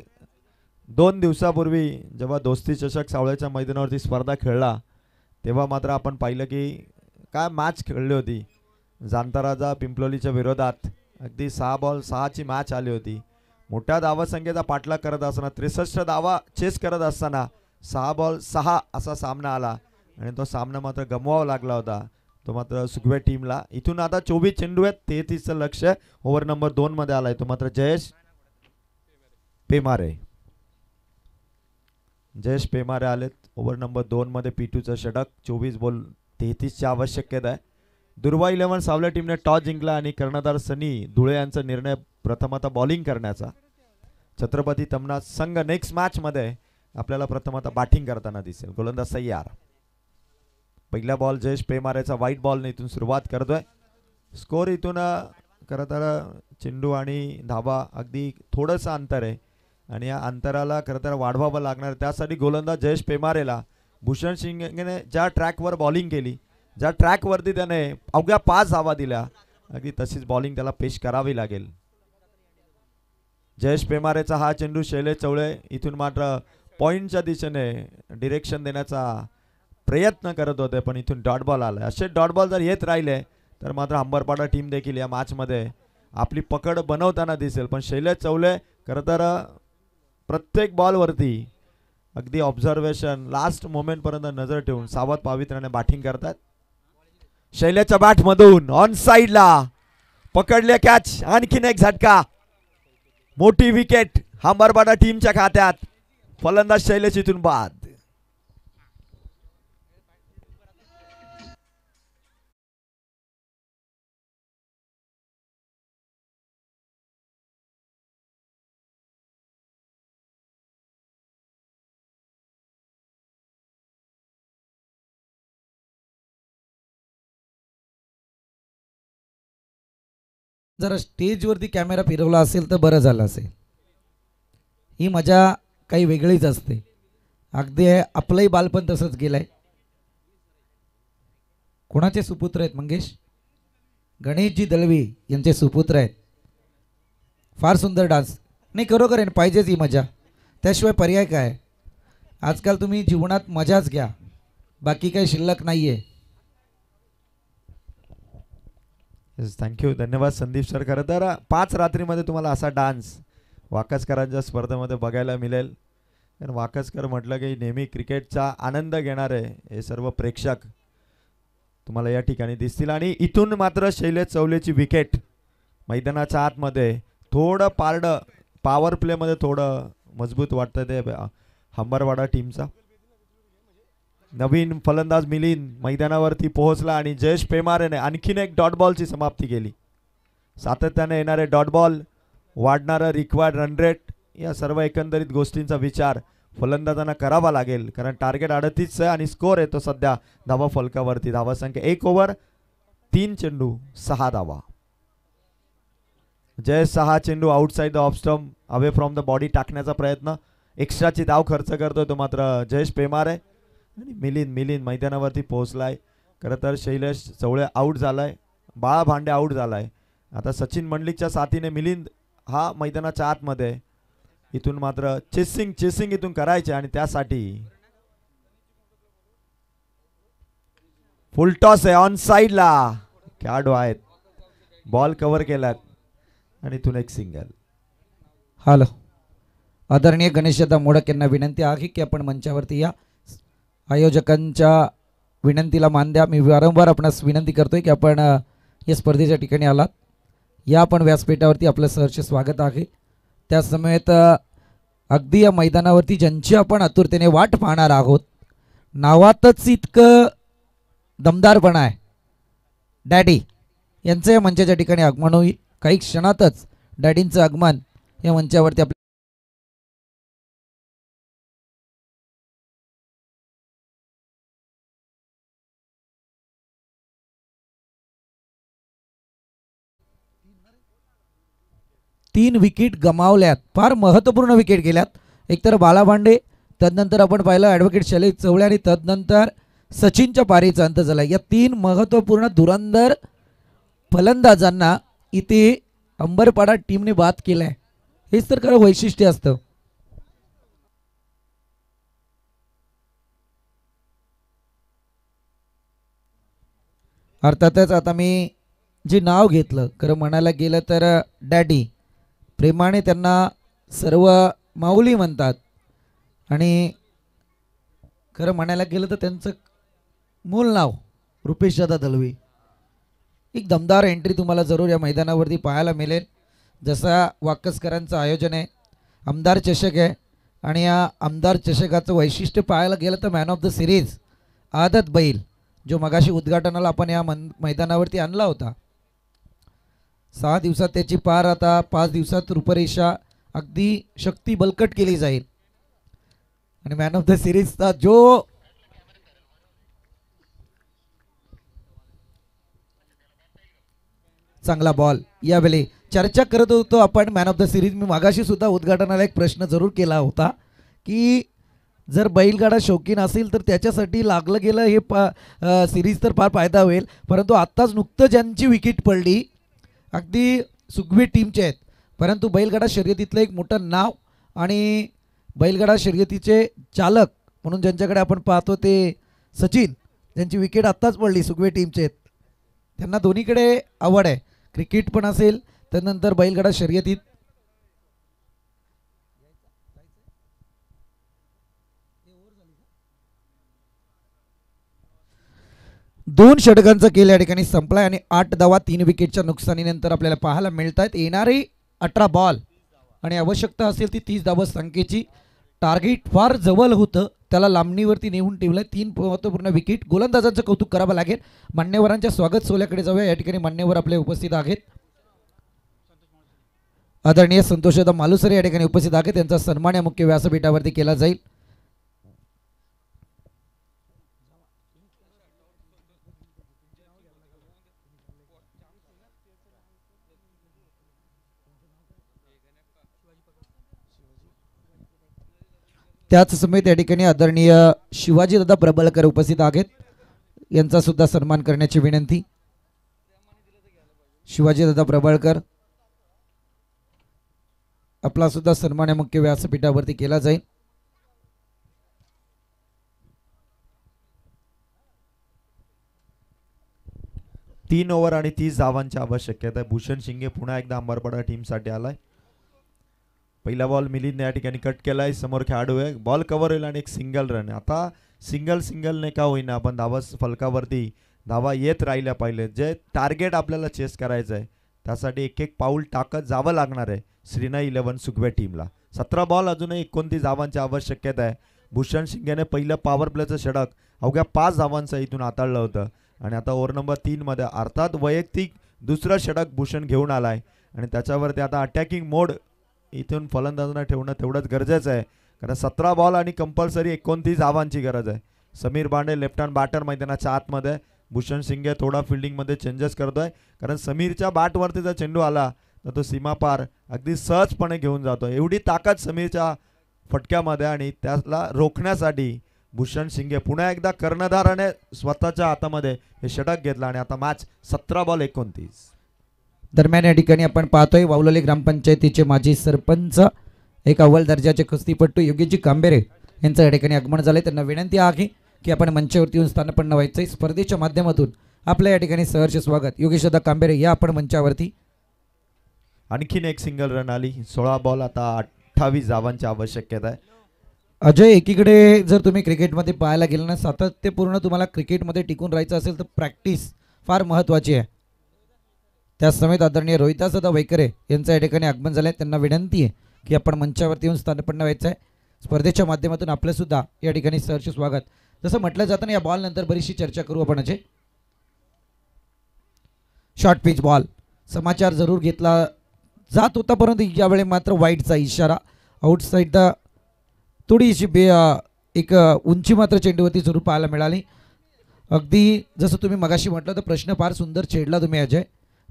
2 दिवसापूर्वी जेव्हा दोस्ती चषक सावळ्याच्या मैदानावरती स्पर्धा खेळला तेव्हा मात्र आपण पाहिलं की काय मॅच खेळली होती. जांताराजा पिंपलोलीच्या विरोधात अगदी 6 बॉल 6ची मॅच आली होती. मोठ्या धावसंख्येचा पाठलाग करत असताना 63 धावा चेस करत असताना 6 बॉल 6 असा सामना आला आणि तो सामना मात्र गमवावा लागला होता तो मात्र सुखवे टीमला. इथून आता 24 चेंडू आहेत, 33चं लक्ष ओव्हर नंबर 2 मध्ये आलाय तो मात्र जयेश पेमारे आलेत ओव्हर नंबर 2 मध्ये. P2चं षटक 24 बॉल 33ची आवश्यकता आहे. दुर्वा 11 सावल्या टीमने टॉस जिंकला आणि कर्णधार सनी धुळे यांचा निर्णय प्रथमतः बॉलिंग करण्याचा. छत्रपती तमना संघ नेक्स्ट मॅच मध्ये आपल्याला प्रथमतः बॅटिंग करताना दिसेल. गोलंदाज तयार. पहिला बॉल जयेश पेमारेचा व्हाईट बॉलने इथून सुरुवात करतोय. स्कोर इथून खरं तर चेंडू आणि धावा अगदी थोडंसं अंतर आहे आणि या अंतराला खरं तर वाढवावं लागणार. त्यासाठी गोलंदाज जयेश पेमारेला भूषण सिंगने ज्या ट्रॅकवर बॉलिंग केली, ज्या ट्रॅकवरती त्याने अवघ्या 5 धावा दिल्या, अगदी तशीच बॉलिंग त्याला पेश करावी लागेल. जयेश पेमारेचा हा चेंडू शैलेश चौळे इथून मात्र पॉइंटच्या दिशेने डिरेक्शन देण्याचा प्रयत्न करत होते पण इथून डॉट बॉल आला. असे डॉट बॉल जर येत राहिले तर मात्र अंबरपाडा टीम देखील या मॅचमध्ये आपली पकड बनवताना दिसेल. पण शैलेश चौले खरं तर प्रत्येक बॉलवरती अगदी ऑब्झर्वेशन लास्ट मोमेंटपर्यंत नजर ठेवून सावध पावित्र्याने बॅटिंग करतात. शैलेशच्या बॅटमधून ऑन साईडला पकडले कॅच, आणखीन एक झटका, मोठी विकेट अंबरपाडा टीमच्या खात्यात. फलंदाज शैलेश इथून बाद. जरा स्टेजवरती कॅमेरा फिरवला असेल तर बरं झालं असेल. ही मजा काही वेगळीच असते. अगदी आपलंही बालपण तसंच गेलंय. कोणाचे सुपुत्र आहेत मंगेश? गणेशजी दळवी यांचे सुपुत्र आहेत. फार सुंदर डान्स. नाही खरोखर आहे, पाहिजेच ही मजा, त्याशिवाय पर्याय काय. आजकाल तुम्ही जीवनात मजाच घ्या, बाकी काही शिल्लक नाहीये. थँक्यू, धन्यवाद संदीप सर. खरं तर 5 रात्रीमध्ये तुम्हाला असा डान्स वाकसकरांच्या स्पर्धेमध्ये बघायला मिळेल. कारण वाकसकर म्हटलं की नेहमी क्रिकेटचा आनंद घेणारे हे सर्व प्रेक्षक तुम्हाला या ठिकाणी दिसतील. आणि इथून मात्र शैलेश चौलेची विकेट मैदानाच्या आतमध्ये थोडं पॉवर प्लेमध्ये थोडं मजबूत वाटतं ते अंबरवाडा टीमचा. नवीन फलंदाज मिलिंद मैदानावरती पोहोचला आणि जयेश पेमारेने आणखीन एक डॉट बॉलची समाप्ती केली. सातत्याने येणारे डॉट बॉल, वाढणारं रिक्वायर्ड रन रेट, या सर्व एकंदरीत गोष्टींचा विचार फलंदाजांना करावा लागेल. कारण टार्गेट 38 आहे आणि स्कोर येतो सध्या धावा फलकावरती. धावा संख्या 1 ओव्हर 3 चेंडू 6 धावा. जयेश 6 चेंडू outside the off stump away from the body टाकण्याचा प्रयत्न, एक्स्ट्राची धाव खर्च करतोय तो मात्र जयेश पेमारे. आणि मिलिंद मैदानावरती पोहोचलाय. खरं तर शैलेश चौळे आऊट झालाय, बाळा भांडे आऊट झालाय. आता सचिन मंडलिकच्या साथीने मिलिंद हा मैदानाच्या आतमध्ये. इथून मात्र चेसिंग इथून करायचे आणि त्यासाठी फुल टॉस आहे ऑन साईडला. खेळाडू आहेत, बॉल कव्हर केलात आणि इथून एक सिंगल. हॅलो, आदरणीय गणेशदा मोडक यांना विनंती आहे की आपण मंचावरती या. आयोजकांच्या विनंतीला मान द्या. मी वारंवार आपणास विनंती करतोय की आपण या स्पर्धेच्या ठिकाणी आलात, या आपण व्यासपीठावरती आपलं सहर्ष स्वागत आहे. त्यासमयेत अगदी या मैदानावरती ज्यांची आपण आतुरतेने वाट पाहणार आहोत, नावातच इतकं दमदारपणा आहे, डॅडी यांचं या मंचाच्या ठिकाणी आगमन होईल. काही क्षणातच डॅडींचं आगमन या मंचावरती आपल्या तीन विकेट गमावल्यात, फार महत्त्वपूर्ण विकेट गेल्यात. एकतर बाला भांडे, तदनंतर आपण पाहिलं ॲडव्होकेट शैलेश चौळे आणि तदनंतर सचिनच्या पारीचा अंत झाला. या 3 महत्त्वपूर्ण धुरंधर फलंदाजांना इथे अंबरपाडा टीमने बाद केलाय. हेच तर खरं वैशिष्ट्य असतं. अर्थातच आता मी जे नाव घेतलं खरं म्हणायला गेलं तर डॅडी, प्रेमाने त्यांना सर्व माऊली म्हणतात आणि खरं म्हणायला गेलं तर त्यांचं मूळ नाव रुपेशदादा दलवी. एक दमदार एंट्री तुम्हाला जरूर या मैदानावरती पाहायला मिळेल. जसा वाकसकरांचं आयोजन आहे, आमदार चषक आहे आणि या आमदार चषकाचं वैशिष्ट्य पाहायला गेलं तर मॅन ऑफ द सिरीज आदत बैल जो मगाशी उद्घाटनाला आपण या मैदानावरती आणला होता, 6 दिवसात त्याची पार आता 5 दिवसात रूपरेषा अगदी शक्ती बलकट केली जाईल. आणि मॅन ऑफ द सिरीजचा जो चांगला बॉल, यावेळी चर्चा करत होतो आपण मॅन ऑफ द सिरीज. मी मागाशी सुद्धा उद्घाटनाला एक प्रश्न जरूर केला होता की जर बैलगाडा शौकीन असेल तर त्याच्यासाठी लागलं गेलं हे सिरीज तर फार फायदा होईल. परंतु आत्ताच नुकतं ज्यांची विकेट पडली अगदी सुगवी टीमचे आहेत, परंतु बैलगाडा शर्यतीतलं एक मोठं नाव आणि बैलगाडा शर्यतीचे चालक म्हणून ज्यांच्याकडे आपण पाहतो ते सचिन, ज्यांची विकेट आत्ताच पडली सुगवे टीमचे आहेत. त्यांना दोन्हीकडे आवड आहे, क्रिकेट पण असेल त्यानंतर बैलगाडा शर्यतीत. दोन षटकांचा खेळ या ठिकाणी संपलाय आणि 8 धावा 3 विकेटच्या नुकसानीनंतर आपल्याला पाहायला मिळत आहेत. येणारे 18 बॉल आणि आवश्यकता असेल ती 30 धावा संख्येची. टार्गेट फार जवळ होतं, त्याला लांबणीवरती नेऊन ठेवलं. 3 महत्त्वपूर्ण विकेट. गोलंदाजांचं कौतुक करावं लागेल. मान्यवरांच्या स्वागत सोहळ्याकडे जाऊया. या ठिकाणी मान्यवर आपले उपस्थित आहेत. आदरणीय संतोषदा मालुसरे या ठिकाणी उपस्थित आहेत. त्यांचा सन्मान या मुख्य व्यासपीठावरती केला जाईल. त्याच समेत या ठिकाणी आदरणीय शिवाजीदादा प्रबळकर उपस्थित आहेत. यांचा सुद्धा सन्मान करण्याची विनंती. शिवाजीदादा प्रबळकर आपला सुद्धा सन्मान या मुख्य व्यासपीठावरती केला जाईल. तीन ओव्हर आणि 30 धावांची आवश्यकता आहे. भूषण शिंगे पुन्हा एकदा अंबरपाडा टीमसाठी आलाय. पहिला बॉल मिलिंद या ठिकाणी कट केलाय. समोर खेळाडू आहे, बॉल कव्हर होईल आणि एक सिंगल रन. आता सिंगल का होईना आपण धावा फलकावरती धावा येत राहिल्या पाहिजे. जे टार्गेट आपल्याला चेस करायचं आहे त्यासाठी एक एक पाऊल टाकत जावं लागणार आहे श्रीनय 11 सुगवे टीमला. 17 बॉल अजूनही 29 धावांची आवश्यकता आहे. भूषण शिंगेने पहिलं पॉवर प्लेचं षटक अवघ्या 5 धावांचं इथून हाताळलं होतं आणि आता ओव्हर नंबर 3 मध्ये अर्थात वैयक्तिक दुसरं षटक भूषण घेऊन आलाय आणि त्याच्यावरती आता अटॅकिंग मोड इथून फलंदाजांना ठेवणं तेवढंच गरजेचं आहे. कारण 17 बॉल आणि कंपल्सरी 29 धावांची गरज आहे. Sameer Bande left hand batter मैदानाच्या आतमध्ये. भूषण शिंगे थोडा फिल्डिंगमध्ये चेंजेस करतोय कारण समीरच्या बॅटवरती जर चेंडू आला तर तो सीमापार अगदी सहजपणे घेऊन जातो. एवढी ताकद समीरच्या फटक्यामध्ये आणि त्याला रोखण्यासाठी भूषण शिंगे पुन्हा एकदा कर्णधाराने स्वतःच्या हातामध्ये हे षटक घेतलं आणि आता मॅच 17 बॉल 29. दरम्यान या ठिकाणी आपण पाहतोय वावलोली ग्रामपंचायतीचे माजी सरपंच एक अव्वल दर्जाचे कुस्तीपटू योगेशजी कांबेरे यांचं या ठिकाणी आगमन झालंय. त्यांना विनंती आहे की आपण मंचावरती येऊन स्थानपन्न व्हायचंय. स्पर्धेच्या माध्यमातून आपल्या या ठिकाणी सहर्ष स्वागत. योगेशदा कांबेरे या आपण मंचावरती. आणखीन एक सिंगल रन आली. 16 बॉल आता 28 धावांची आवश्यकता आहे. अजय, एकीकडे जर तुम्ही क्रिकेटमध्ये पाहायला गेलं ना, सातत्यपूर्ण तुम्हाला क्रिकेटमध्ये टिकून राहायचं असेल तर प्रॅक्टिस फार महत्त्वाची आहे. त्याच समेत आदरणीय रोहिदासदा वैकरे यांचं या ठिकाणी आगमन झालं आहे. त्यांना विनंती आहे की आपण मंचावरती येऊन स्थानपन्न व्हायचं आहे. स्पर्धेच्या माध्यमातून आपलंसुद्धा या ठिकाणी सहर्ष स्वागत. जसं म्हटलं जातं ना, या बॉल नंतर बरीचशी चर्चा करू आपण. अजय, शॉर्ट पिच बॉल समाचार जरूर घेतला जात होता, परंतु यावेळी मात्र वाईटचा इशारा. आउटसाईड द थोडीशी एक उंची मात्र चेंडूवरती जरूर पाहायला मिळाली. अगदी जसं तुम्ही मगाशी म्हटलं तर प्रश्न फार सुंदर छेडला तुम्ही अजय,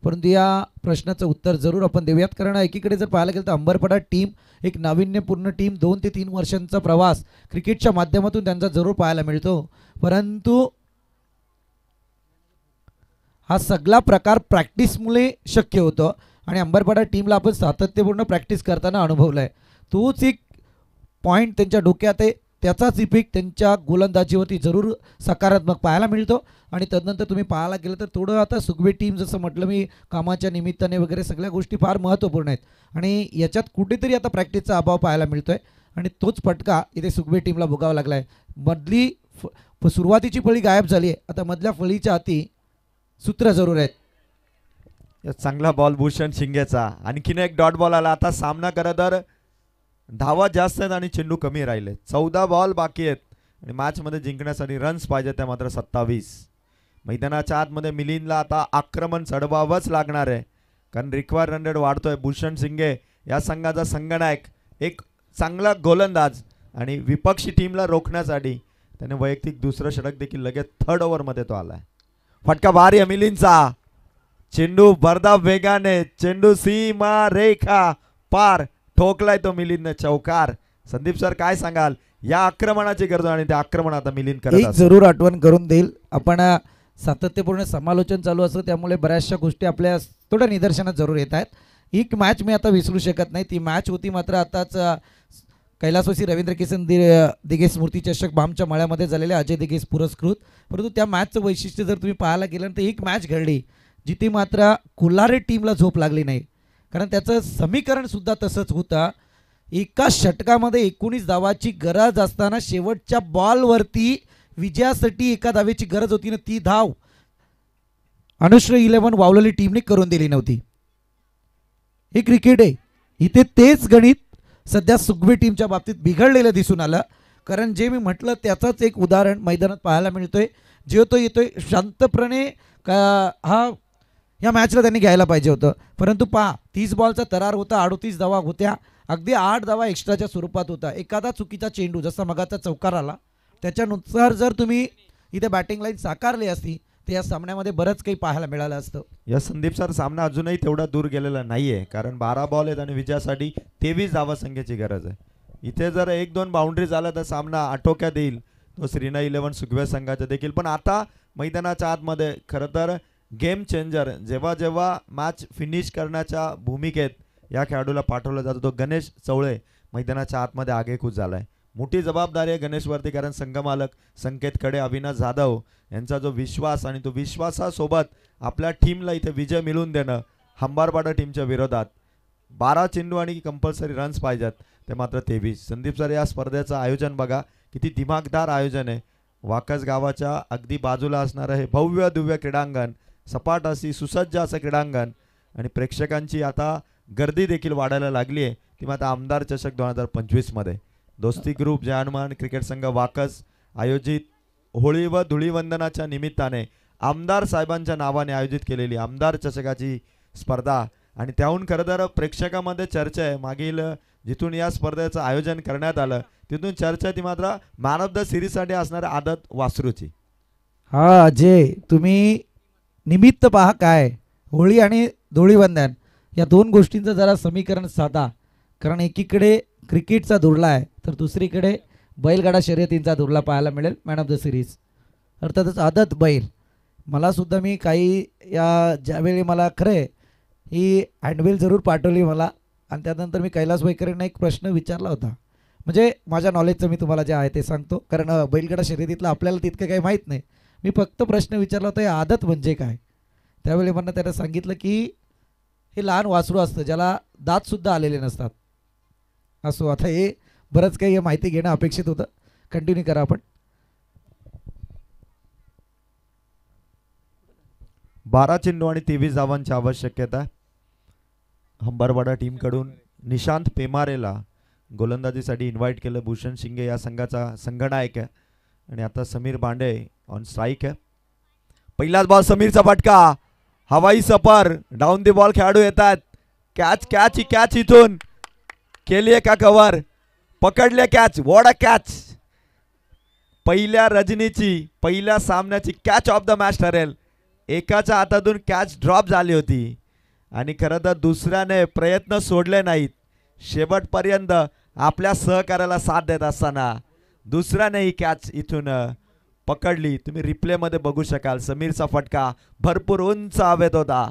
परंतु या प्रश्नाचं उत्तर जरूर आपण देऊयात. कारण एकीकडे जर पाहायला गेलं तर अंबरपाडा टीम एक नाविन्यपूर्ण टीम, 2 ते 3 वर्षांचा प्रवास क्रिकेटच्या माध्यमातून त्यांचा जरूर पाहायला मिळतो, परंतु हा सगळा प्रकार प्रॅक्टिसमुळे शक्य होतं आणि अंबरपाडा टीमला आपण सातत्यपूर्ण प्रॅक्टिस करताना अनुभवलं आहे. तोच एक पॉईंट त्यांच्या डोक्यात आहे, त्याचाच इफेक्ट त्यांच्या गोलंदाजीवरती जरूर सकारात्मक पाहायला मिळतो. आणि तदनंतर तुम्ही पाहायला गेलं तर थोडं आता सुगवे टीम जसं म्हटलं मी कामाच्या निमित्ताने वगैरे सगळ्या गोष्टी फार महत्त्वपूर्ण आहेत आणि याच्यात कुठेतरी आता प्रॅक्टिसचा अभाव पाहायला मिळतोय आणि तोच फटका इथे सुगवे टीमला भोगावा लागला आहे. मधली सुरुवातीची फळी गायब झाली आहे, आता मधल्या फळीच्या हाती सूत्र जरूर आहेत. चांगला बॉल भूषण शिंगेचा. आणखीन एक डॉट बॉल आला. आता सामना करत तर धावा जास्त आहेत आणि चेंडू कमी राहिले. 14 बॉल बाकी आहेत आणि मॅचमध्ये जिंकण्यासाठी रन्स पाहिजे त्या मात्र 27. मैदानाच्या आतमध्ये मिलिंदला आता आक्रमण चढवावंच लागणार आहे कारण रिक्वायर रन रेट वाढतोय. भूषण शिंगे या संघाचा संघनायक, एक चांगला गोलंदाज आणि विपक्षी टीमला रोखण्यासाठी त्याने वैयक्तिक दुसरं षटक देखील लगेच 3rd ओव्हरमध्ये तो आलाय. फटका भारी आहे मिलिंदचा. चेंडू भरधाव वेगाने, चेंडू सीमा रेखा पार ठोकलाय तो मिलिंदने चौकार. संदीप सर काय सांगाल या आक्रमणाची गरज आणि ते आक्रमण आता मिलिंद करत एक जरूर आठवण करून देईल. आपण सातत्यपूर्ण समालोचन चालू असतं त्यामुळे बऱ्याचशा गोष्टी आपल्या थोड्या निदर्शनात जरूर येत आहेत. एक मॅच मी आता विसरू शकत नाही. ती मॅच होती मात्र आताच कैलासवासी रवींद्र किसन दिघे स्मृती चषक बामच्या मळ्यामध्ये झालेल्या अजय दिघेस पुरस्कृत. परंतु त्या मॅचचं वैशिष्ट्य जर तुम्ही पाहायला गेलं तर एक मॅच घडली जिथे मात्र कोल्हारे टीमला झोप लागली नाही कारण त्याचं समीकरण सुद्धा तसंच होतं. एका षटकामध्ये 19 धावाची गरज असताना शेवटच्या बॉलवरती विजयासाठी एका धावेची गरज होती ना, ती धाव अनुश्री 11 वावलेली टीमने करून दिली नव्हती. हे क्रिकेट आहे. इथे तेच गणित सध्या सुगवे टीमच्या बाबतीत बिघडलेलं दिसून आलं कारण जे मी म्हटलं त्याचंच एक उदाहरण मैदानात पाहायला मिळतोय. जे तो येतोय शांतपणे हा या मॅचला त्यांनी घ्यायला पाहिजे होतं परंतु पहा 30 बॉलचा तरार होता, 38 धावा होत्या, अगदी 8 धावा एक्स्ट्राच्या स्वरूपात होता. एखादा चुकीचा चेंडू जसा मगाचा चौकार आला त्याच्यानुसार जर तुम्ही इथे बॅटिंग लाईन साकारली असती तर या सामन्यामध्ये बरंच काही पाहायला मिळालं असतं. या संदीप सर सामना अजूनही तेवढा दूर गेलेला नाहीये कारण 12 बॉल आहेत आणि विजयासाठी 23 धावा संख्येची गरज आहे. इथे जर 1-2 बाउंड्री झाला तर सामना आटोक्यात येईल तो श्रीना 11 सुगवे संघाचा देखील. पण आता मैदानाच्या आतमध्ये खरं तर गेम चेंजर जेव्हा जेव्हा मॅच फिनिश करण्याच्या भूमिकेत या खेळाडूला पाठवलं जातं तो गणेश चवळे मैदानाच्या आतमध्ये आगेकूच झाला आहे. मोठी जबाबदारी आहे गणेशवरती कारण संघमालक संकेत खडे, अविनाश जाधव यांचा जो विश्वास आणि तो विश्वासासोबत आपल्या टीमला इथे विजय मिळवून देणं. हंबारपाडा टीमच्या विरोधात 12 चेंडू आणि कंपल्सरी रन्स पाहिजेत ते मात्र 23. संदीप सर या स्पर्धेचं आयोजन बघा किती दिमागदार आयोजन आहे. वाकस गावाच्या अगदी बाजूला असणारं हे भव्य दिव्य क्रीडांगण, सपाट अशी सुसज्ज असं क्रीडांगण आणि प्रेक्षकांची आता गर्दी देखील वाढायला लागली आहे. ती मात्र आमदार चषक 2025 मध्ये दोस्ती ग्रुप जय हनुमान क्रिकेट संघ वाकस आयोजित होळी व धुळीवंदनाच्या निमित्ताने आमदार साहेबांच्या नावाने आयोजित केलेली आमदार चषकाची स्पर्धा आणि त्याहून खरं तर प्रेक्षकामध्ये चर्चा आहे. मागील जिथून या स्पर्धेचं आयोजन करण्यात आलं तिथून चर्चा ती मात्र मॅन ऑफ द सिरीजसाठी असणाऱ्या आदत वासरूची. हा अजय तुम्ही निमित्त पहा काय होळी आणि धुळीवंदन या दोन गोष्टींचं जरा समीकरण साधा कारण एकीकडे क्रिकेटचा धुरळा आहे तर दुसरीकडे बैलगाडा शर्यतींचा धुरळा पाहायला मिळेल मॅन ऑफ द सिरीज अर्थातच आदत बैल. मलासुद्धा मी काही या ज्यावेळी मला खरं ही हँडबिल जरूर पाठवली मला आणि त्यानंतर मी कैलास भाईकरांना एक प्रश्न विचारला होता म्हणजे माझ्या नॉलेजचं मी तुम्हाला जे आहे ते सांगतो कारण बैलगाडा शर्यतीतलं आपल्याला तितकं काही माहीत नाही. मी फक्त प्रश्न विचारला होता हे आदत म्हणजे काय. त्यावेळी मला त्यानं सांगितलं की हे लहान वासरू असतं ज्याला दातसुद्धा आलेले नसतात. असो आता हे बरंच काही माहिती घेणं अपेक्षित होतं. कंटिन्यू करा आपण. 12 चेंडू आणि 23 धावांची आवश्यकता. हंबारवाडा टीमकडून निशांत पेमारेला गोलंदाजीसाठी इन्व्हाइट केलं. भूषण शिंगे या संघाचा संघनायक आहे आणि आता समीर बांडे ऑन स्ट्राईक आहे. पहिलाच बॉल समीरचा फटका हवाई सफर डाऊन दी बॉल खेळाडू येतात. कॅच कॅच ही कॅच इथून केली का कव्हर पकडले कॅच वॉट अ कॅच. पहिल्या रजनीची पहिल्या सामन्याची कॅच ऑफ द मॅच ठरेल. एकाच्या हातातून कॅच ड्रॉप झाली होती आणि खरं तर दुसऱ्याने प्रयत्न सोडले नाहीत. शेवटपर्यंत आपल्या सहकार्याला साथ देत असताना दुसऱ्याने ही कॅच इथून पकडली. तुम्ही रिप्लेमध्ये बघू शकाल. समीरचा फटका भरपूर उंच हवेत होता.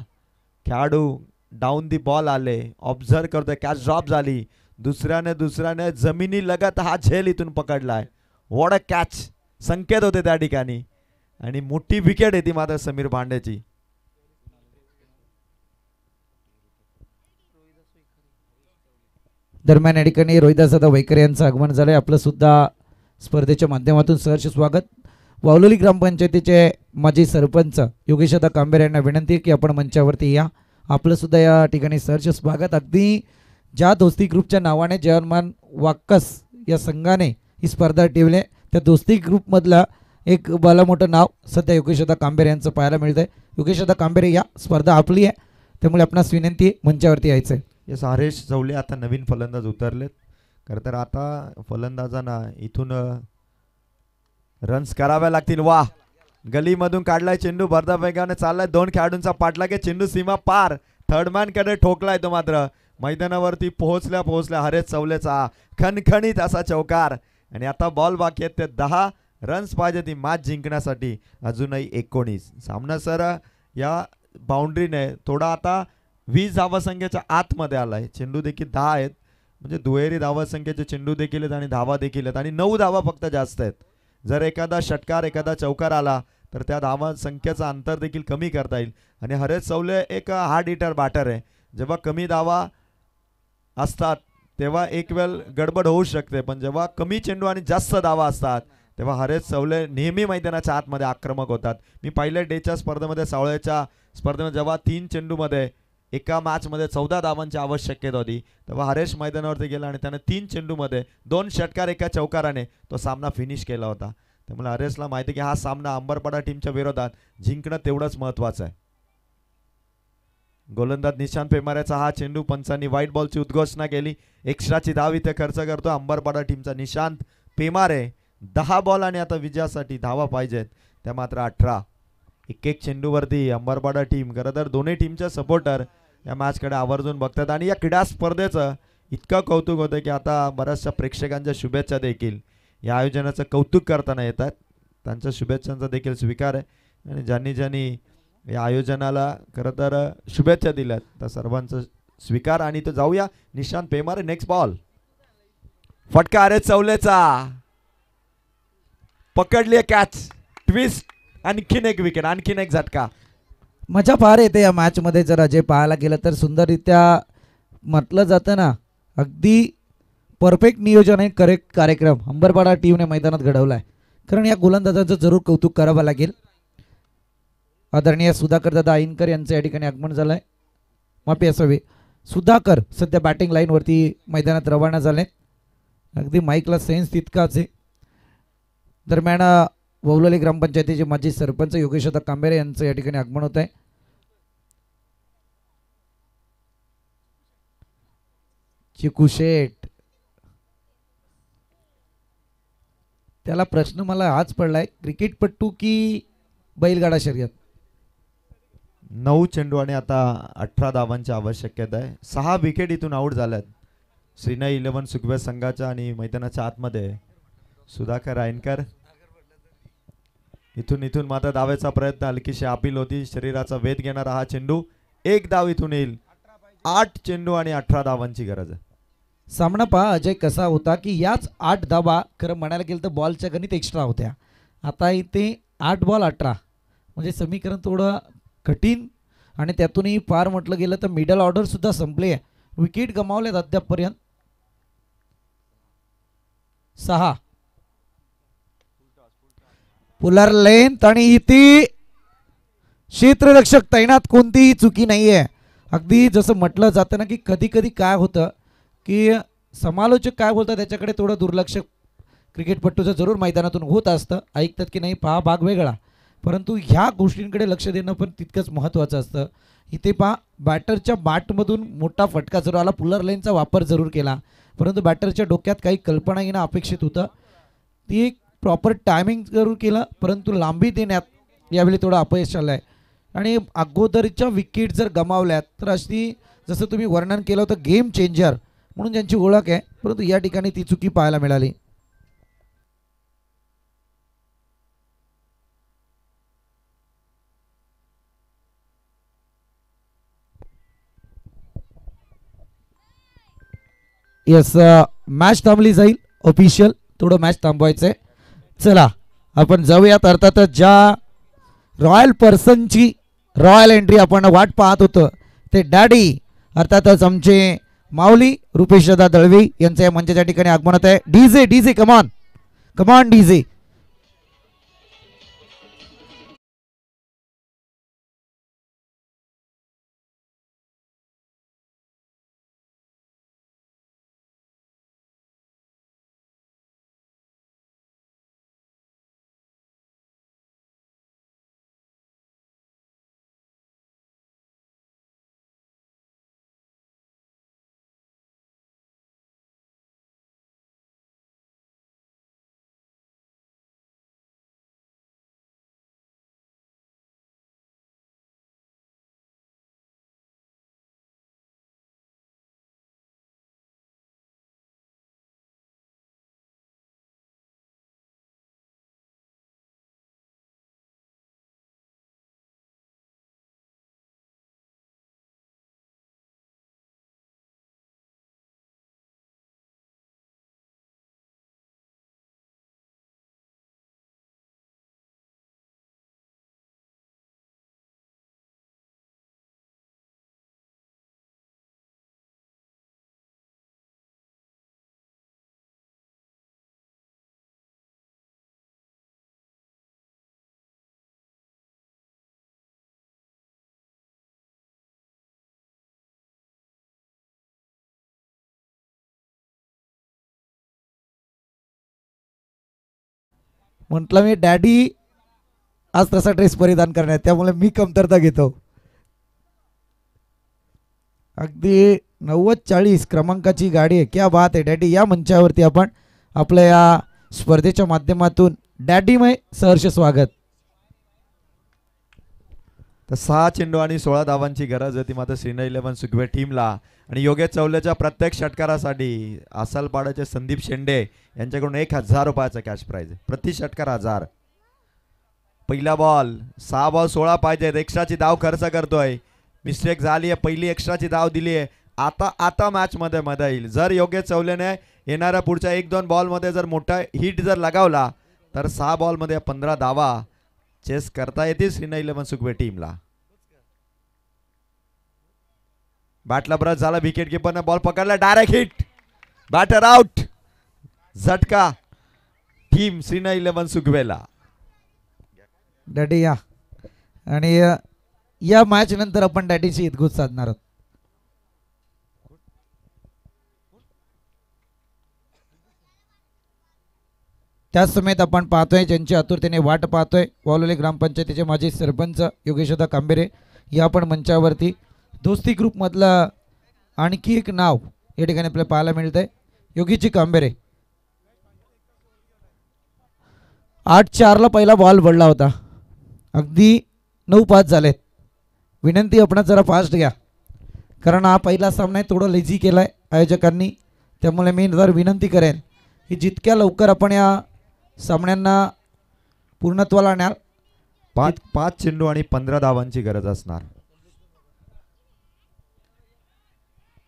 खेळाडू डाऊन दी बॉल आले ऑब्झर्व करतोय कॅच ड्रॉप झाली. दुसऱ्याने जमिनी लगत हा झेल इथून पकडलाय. वॉट अ कॅच संकेत होते त्या ठिकाणी आणि मोठी विकेट येते मात्र समीर भांडेची. दरम्यान या ठिकाणी रोहिदासदादा वैकर यांचं आगमन झालंय. आपलं सुद्धा स्पर्धेच्या माध्यमातून सहर्ष स्वागत. वावलोली ग्रामपंचायतीचे माजी सरपंच योगेशदा कांबेर यांना विनंती आहे की आपण मंचावरती या. आपलं सुद्धा या ठिकाणी सहर्ष स्वागत. अगदी ज्या दोस्ती ग्रुपच्या नावाने जवानमान वाक्कस या संघाने ही स्पर्धा ठेवली त्या दोस्ती ग्रुपमधला एक भलं मोठं नाव सध्या योगेशदा कांबेर यांचं पाहायला मिळतंय. योगेशदा कांबेर या स्पर्धा आपली आहे त्यामुळे आपणास विनंती आहे मंचावरती यायचं आहे. येस हरेश चौले आता नवीन फलंदाज उतरलेत. खरं तर आता फलंदाजांना इथून रन्स कराव्या लागतील. वा गलीमधून काढलाय चेंडू भरदा वेगाने चाललाय. 2 खेळाडूंचा पाठलाग आहे. चेंडू सीमा पार थर्डमॅन कडे ठोकलाय तो मात्र मैदानावरती पोहोचल्या हरेश चौलेचा खणखणीत असा चौकार आणि आता बॉल बाकी आहेत ते 10 रन्स पाहिजे ती मॅच जिंकण्यासाठी. अजूनही 19 सामना सर या बाउंड्रीने थोडा आता 20 धावासंख्येच्या आतमध्ये आलाय. चेंडू देखील 10 आहेत म्हणजे दुहेरी धावासंख्येचे चेंडू देखील आहेत आणि धावा देखील आहेत आणि 9 धावा फक्त जास्त आहेत. जर एखादा षटकार एखादा चौकार आला तर त्या धावा संख्येचा अंतर देखील कमी करता येईल आणि हरेश चौले एक हार्ड हिटर बॅटर आहे. जेव्हा कमी धावा असतात तेव्हा एक वेळ गडबड होऊ शकते पण जेव्हा कमी चेंडू आणि जास्त धावा असतात तेव्हा हरेश चौले नेहमी मैदानाच्या आतमध्ये आक्रमक होतात. मी पहिल्या डेच्या स्पर्धेमध्ये सावळ्याच्या स्पर्धेमध्ये जेव्हा 3 चेंडूमध्ये एका मॅचमध्ये 14 धावांची आवश्यकता होती तेव्हा हरेश मैदानावरती गेला आणि त्याने 3 चेंडूमध्ये 2 षटकार एका चौकाराने तो सामना फिनिश केला होता. त्यामुळे हरेशला माहिती की हा सामना अंबरपाडा टीमच्या विरोधात जिंकणं तेवढंच महत्त्वाचं आहे. गोलंदाज निशांत पेमाऱ्याचा हा चेंडू पंचांनी व्हाईट बॉलची उद्घोषणा केली. एक्स्ट्राची धाव इथे खर्च करतो अंबरपाडा टीमचा निशांत पेमारे. 10 बॉल आणि आता विजयासाठी धावा पाहिजेत त्या मात्र 18. एक चेंडूवरती अंबरपाडा टीम खरं तर दोन्ही टीमचे सपोर्टर या मॅचकडे आवर्जून बघतात आणि या क्रीडा स्पर्धेचं इतकं कौतुक होतं की आता बऱ्याचशा प्रेक्षकांच्या शुभेच्छा देखील या आयोजनाचं कौतुक करताना येतात. त्यांच्या शुभेच्छांचा देखील स्वीकार आहे आणि ज्यांनी या आयोजनाला खरं तर शुभेच्छा दिल्यात त्या सर्वांचा स्वीकार. आणि तो जाऊया निशांत पेमारे. नेक्स्ट बॉल फटका हरेश चौलेचा पकडली कॅच ट्विस्ट आणखीन एक विकेट आणखीन एक झटका. मजा फार येते या मॅचमध्ये. जर अजय पाहायला गेलं तर सुंदररित्या म्हटलं जातं ना अगदी परफेक्ट नियोजन आहे करेक्ट कार्यक्रम अंबरपाडा टीमने मैदानात घडवला आहे. कारण या गोलंदाजाचं जरूर कौतुक करावं लागेल. आदरणीय सुधाकर दादा आईनकर यांचं या ठिकाणी आगमन झालं आहे. माफी असावी सुधाकर सध्या बॅटिंग लाईनवरती मैदानात रवाना झाले. अगदी माईकला सेन्स तितकाच आहे. दरम्यान ववलोली ग्रामपंचायतीचे माजी सरपंच योगेशदा कांबेरे यांचं या ठिकाणी आगमन होत आहे. चिकू शेठ त्याला प्रश्न मला आज पडलाय क्रिकेटपट्टू की बैलगाडा शर्यत. 9 चेंडू आणि आता 18 धावांची आवश्यकता आहे. 6 विकेट इथून आउट झाल्यात श्रीनय 11 सुखवेद संघाच्या आणि मैदानाच्या आतमध्ये सुधाकर आयनकर. इथून मात्र धावेचा प्रयत्न हलकीशी अपील होती. शरीराचा वेध घेणारा हा चेंडू 1 धाव इथून येईल. 8 चेंडू आणि 18 धावांची गरज आहे. सामना पहा अजय कसा होता की याच 8 धावा खरं म्हणायला गेलं तर बॉलच्या गणित एक्स्ट्रा होत्या. आता इथे 8 बॉल 18 म्हणजे समीकरण थोडं कठीण आणि त्यातूनही पार म्हटलं गेलं तर मिडल ऑर्डर सुद्धा संपली आहे. विकेट गमावल्यात अद्यापपर्यंत 6. पुलर लेंथ आणि इथे क्षेत्ररक्षक तैनात कोणतीही चुकी नाहीये. अगदी जसं म्हटलं जातं ना की कधी कधी काय होतं की समालोचक काय बोलतात त्याच्याकडे थोडं दुर्लक्ष क्रिकेटपट्टूचं जरूर मैदानातून होत असतं. ऐकतात की नाही पहा भाग वेगळा परंतु ह्या गोष्टींकडे लक्ष देणं पण तितकंच महत्त्वाचं असतं. इथे पहा बॅटरच्या बॅटमधून मोठा फटका जरूर आला. पुलर लाईनचा वापर जरूर केला परंतु बॅटरच्या डोक्यात काही कल्पना येणं अपेक्षित होतं. ती एक प्रॉपर टायमिंग जरूर केलं परंतु लांबी देण्यात यावेळी थोडं अपयश आलं आहे. आणि अगोदरच्या विकेट जर गमावल्यात तर अशी जसं तुम्ही वर्णन केलं होतं गेम चेंजर म्हणून ज्यांची ओळख आहे परंतु या ठिकाणी ती चुकी पाहायला मिळाली. येस मॅच थांबली जाईल. ऑफिशियल थोडं मॅच थांबवायचं आहे. चला आपण जाऊयात. अर्थातच ज्या रॉयल पर्सनची रॉयल एंट्री आपण वाट पाहत होतो ते डॅडी अर्थातच आमचे माऊली रुपेश दादा दळवी यांच्या या मंचाच्या ठिकाणी आगमन होत आहे. डीजे डीजे कमान कमान डीजे. म्हटलं मी डॅडी आज तसा ड्रेस परिधान करण्यात त्यामुळे मी कमतरता घेतो. अगदी 90-40 क्रमांकाची गाडी आहे. क्या बात आहे डॅडी. या मंचावरती आपण आपल्या या स्पर्धेच्या माध्यमातून डॅडीमय सहर्ष स्वागत. तर 6 चेंडू आणि 16 धावांची गरज होती मात्र श्रीनगर 11 सुखवे टीमला. आणि योगेश चौलेच्या प्रत्येक षटकारासाठी आसालपाड्याचे संदीप शेंडे यांच्याकडून 1000 रुपयाचा कॅश प्राइज आहे. प्रति षटकार 1000. पहिला बॉल 6 बॉल 16 पाहिजेत. एक्स्ट्राची धाव खर्च करतोय. मिस्टेक झाली आहे. पहिली एक्स्ट्राची धाव दिली आहे. आता मॅच मध्ये मजा येईल. जर योगेश चौलेने येणाऱ्या पुढच्या 1-2 बॉल मध्ये जर मोठा हिट जर लगावला तर 6 बॉल मध्ये 15 धावा चेस करता येतील श्रीनगर 11 सुखवे टीमला. बॅटला ब्रश झाला. विकेट कीपरने बॉल पकडला. Direct hit. Batter out. झटका टीम श्रीनगर 11 सुखवेला. डॅडी या. आणि या मॅच नंतर आपण डॅडीची हितगुज साधणार आहोत. त्याच समेत आपण पाहतोय ज्यांची आतुरतेने वाट पाहतोय वालोली ग्रामपंचायतीचे माजी सरपंच योगेशदा कांबेरे या आपण मंचावरती. दोस्ती ग्रुप मधलं आणखी एक नाव या ठिकाणी आपल्याला पाहायला मिळतंय योगीची कांबेरे. 8-4 पहिला बॉल पडला होता. अगदी 9-5 झालेत. विनंती आपण जरा फास्ट घ्या कारण हा पहिला सामना आहे. थोडं लेझी केलाय आयोजकांनी त्यामुळे मी जर विनंती करेन की जितक्या लवकर आपण या सामन्यांना पूर्णत्वाला आणाल. 5 चेंडू आणि 15 धावांची गरज असणार.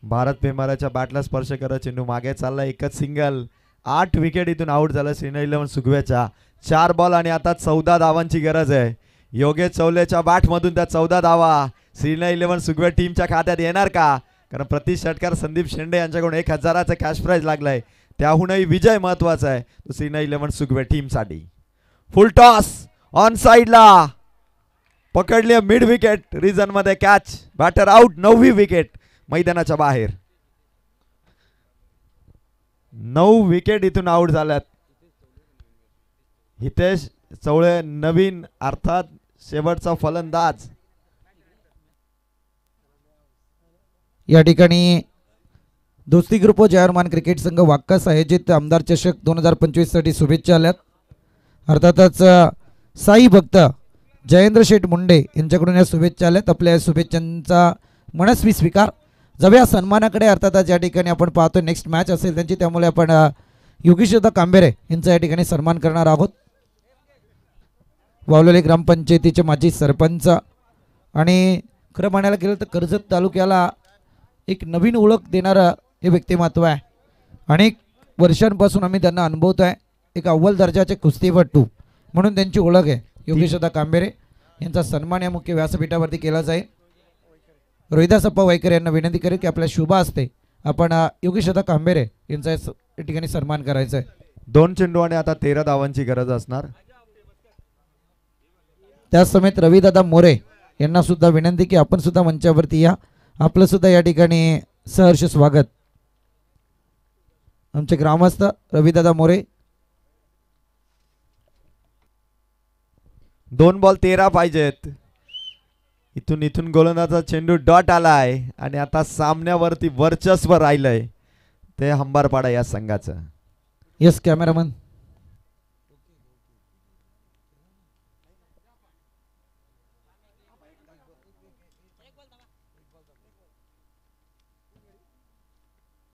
भारत पेमाराच्या बॅटला स्पर्श करत चेंडू मागे चालला. एकच सिंगल. 8 विकेट इथून आउट झालं श्रीनगर 11 सुखव्याच्या. 4 बॉल आणि आता 14 धावांची गरज आहे. योगेश चौलेच्या बॅटमधून त्या 14 धावा श्रीनगर 11 सुखवे टीमच्या खात्यात येणार का? कारण प्रति षटकार संदीप शेंडे यांच्याकडून 1000चा कॅश प्राइज लागलाय. त्याहूनही विजय महत्वाचा आहे तो श्रीनगर 11 सुखवे टीमसाठी. फुल टॉस ऑन साइडला पकडली मिड विकेट. रिजन मध्ये कॅच. Batter out. 9वी विकेट मैदानाच्या बाहेर. 9 विकेट इथून आउट झाल्यात. हितेश चौळे नवीन अर्थात शेवटचा फलंदाज. या ठिकाणी दोस्ती ग्रुप व जयरमान क्रिकेट संघ वाक्कास आयोजित आमदार चषक 2025 साठी शुभेच्छा आल्यात. अर्थातच साई भक्त जयेंद्र शेठ मुंडे यांच्याकडून या शुभेच्छा आल्यात. आपल्या शुभेच्छांचा मनस्वी स्वीकार. जाऊया सन्मानाकडे. अर्थातच या ठिकाणी आपण पाहतो नेक्स्ट मॅच असेल त्यांची त्यामुळे आपण योगेशदा कांबेरे यांचा या ठिकाणी सन्मान करणार आहोत. वावलोली ग्रामपंचायतीचे माजी सरपंच आणि खरं म्हणायला गेलं तर कर्जत तालुक्याला एक नवीन ओळख देणारं हे व्यक्तिमत्व आहे. अनेक वर्षांपासून आम्ही त्यांना अनुभवतो आहे. एक अव्वल दर्जाचे कुस्तीपटू म्हणून त्यांची ओळख आहे. योगेशदा कांबेरे यांचा सन्मान या मुख्य व्यासपीठावरती केला जाईल. रोहिदास अप्पा वायकर यांना विनंती करेल की आपल्या शुभ हस्ते आपण योगेशदा कांबेरे यांचा या ठिकाणी सन्मान करायचा आहे. 2 चेंडू आणि आता 13 धावांची गरज असणार. त्याच समेत रविदादा मोरे यांना सुद्धा विनंती की आपण सुद्धा मंचावरती या. आपलं सुद्धा या ठिकाणी सहर्ष स्वागत. आमचे ग्रामस्थ रविदादा मोरे. 2 बॉल 13 पाहिजेत. इथून गोलंदाजा चेंडू डॉट आलाय आणि आता सामन्यावरती वर्चस्व राहिलंय ते हंबारपाडा या संघाचं. Yes cameraman.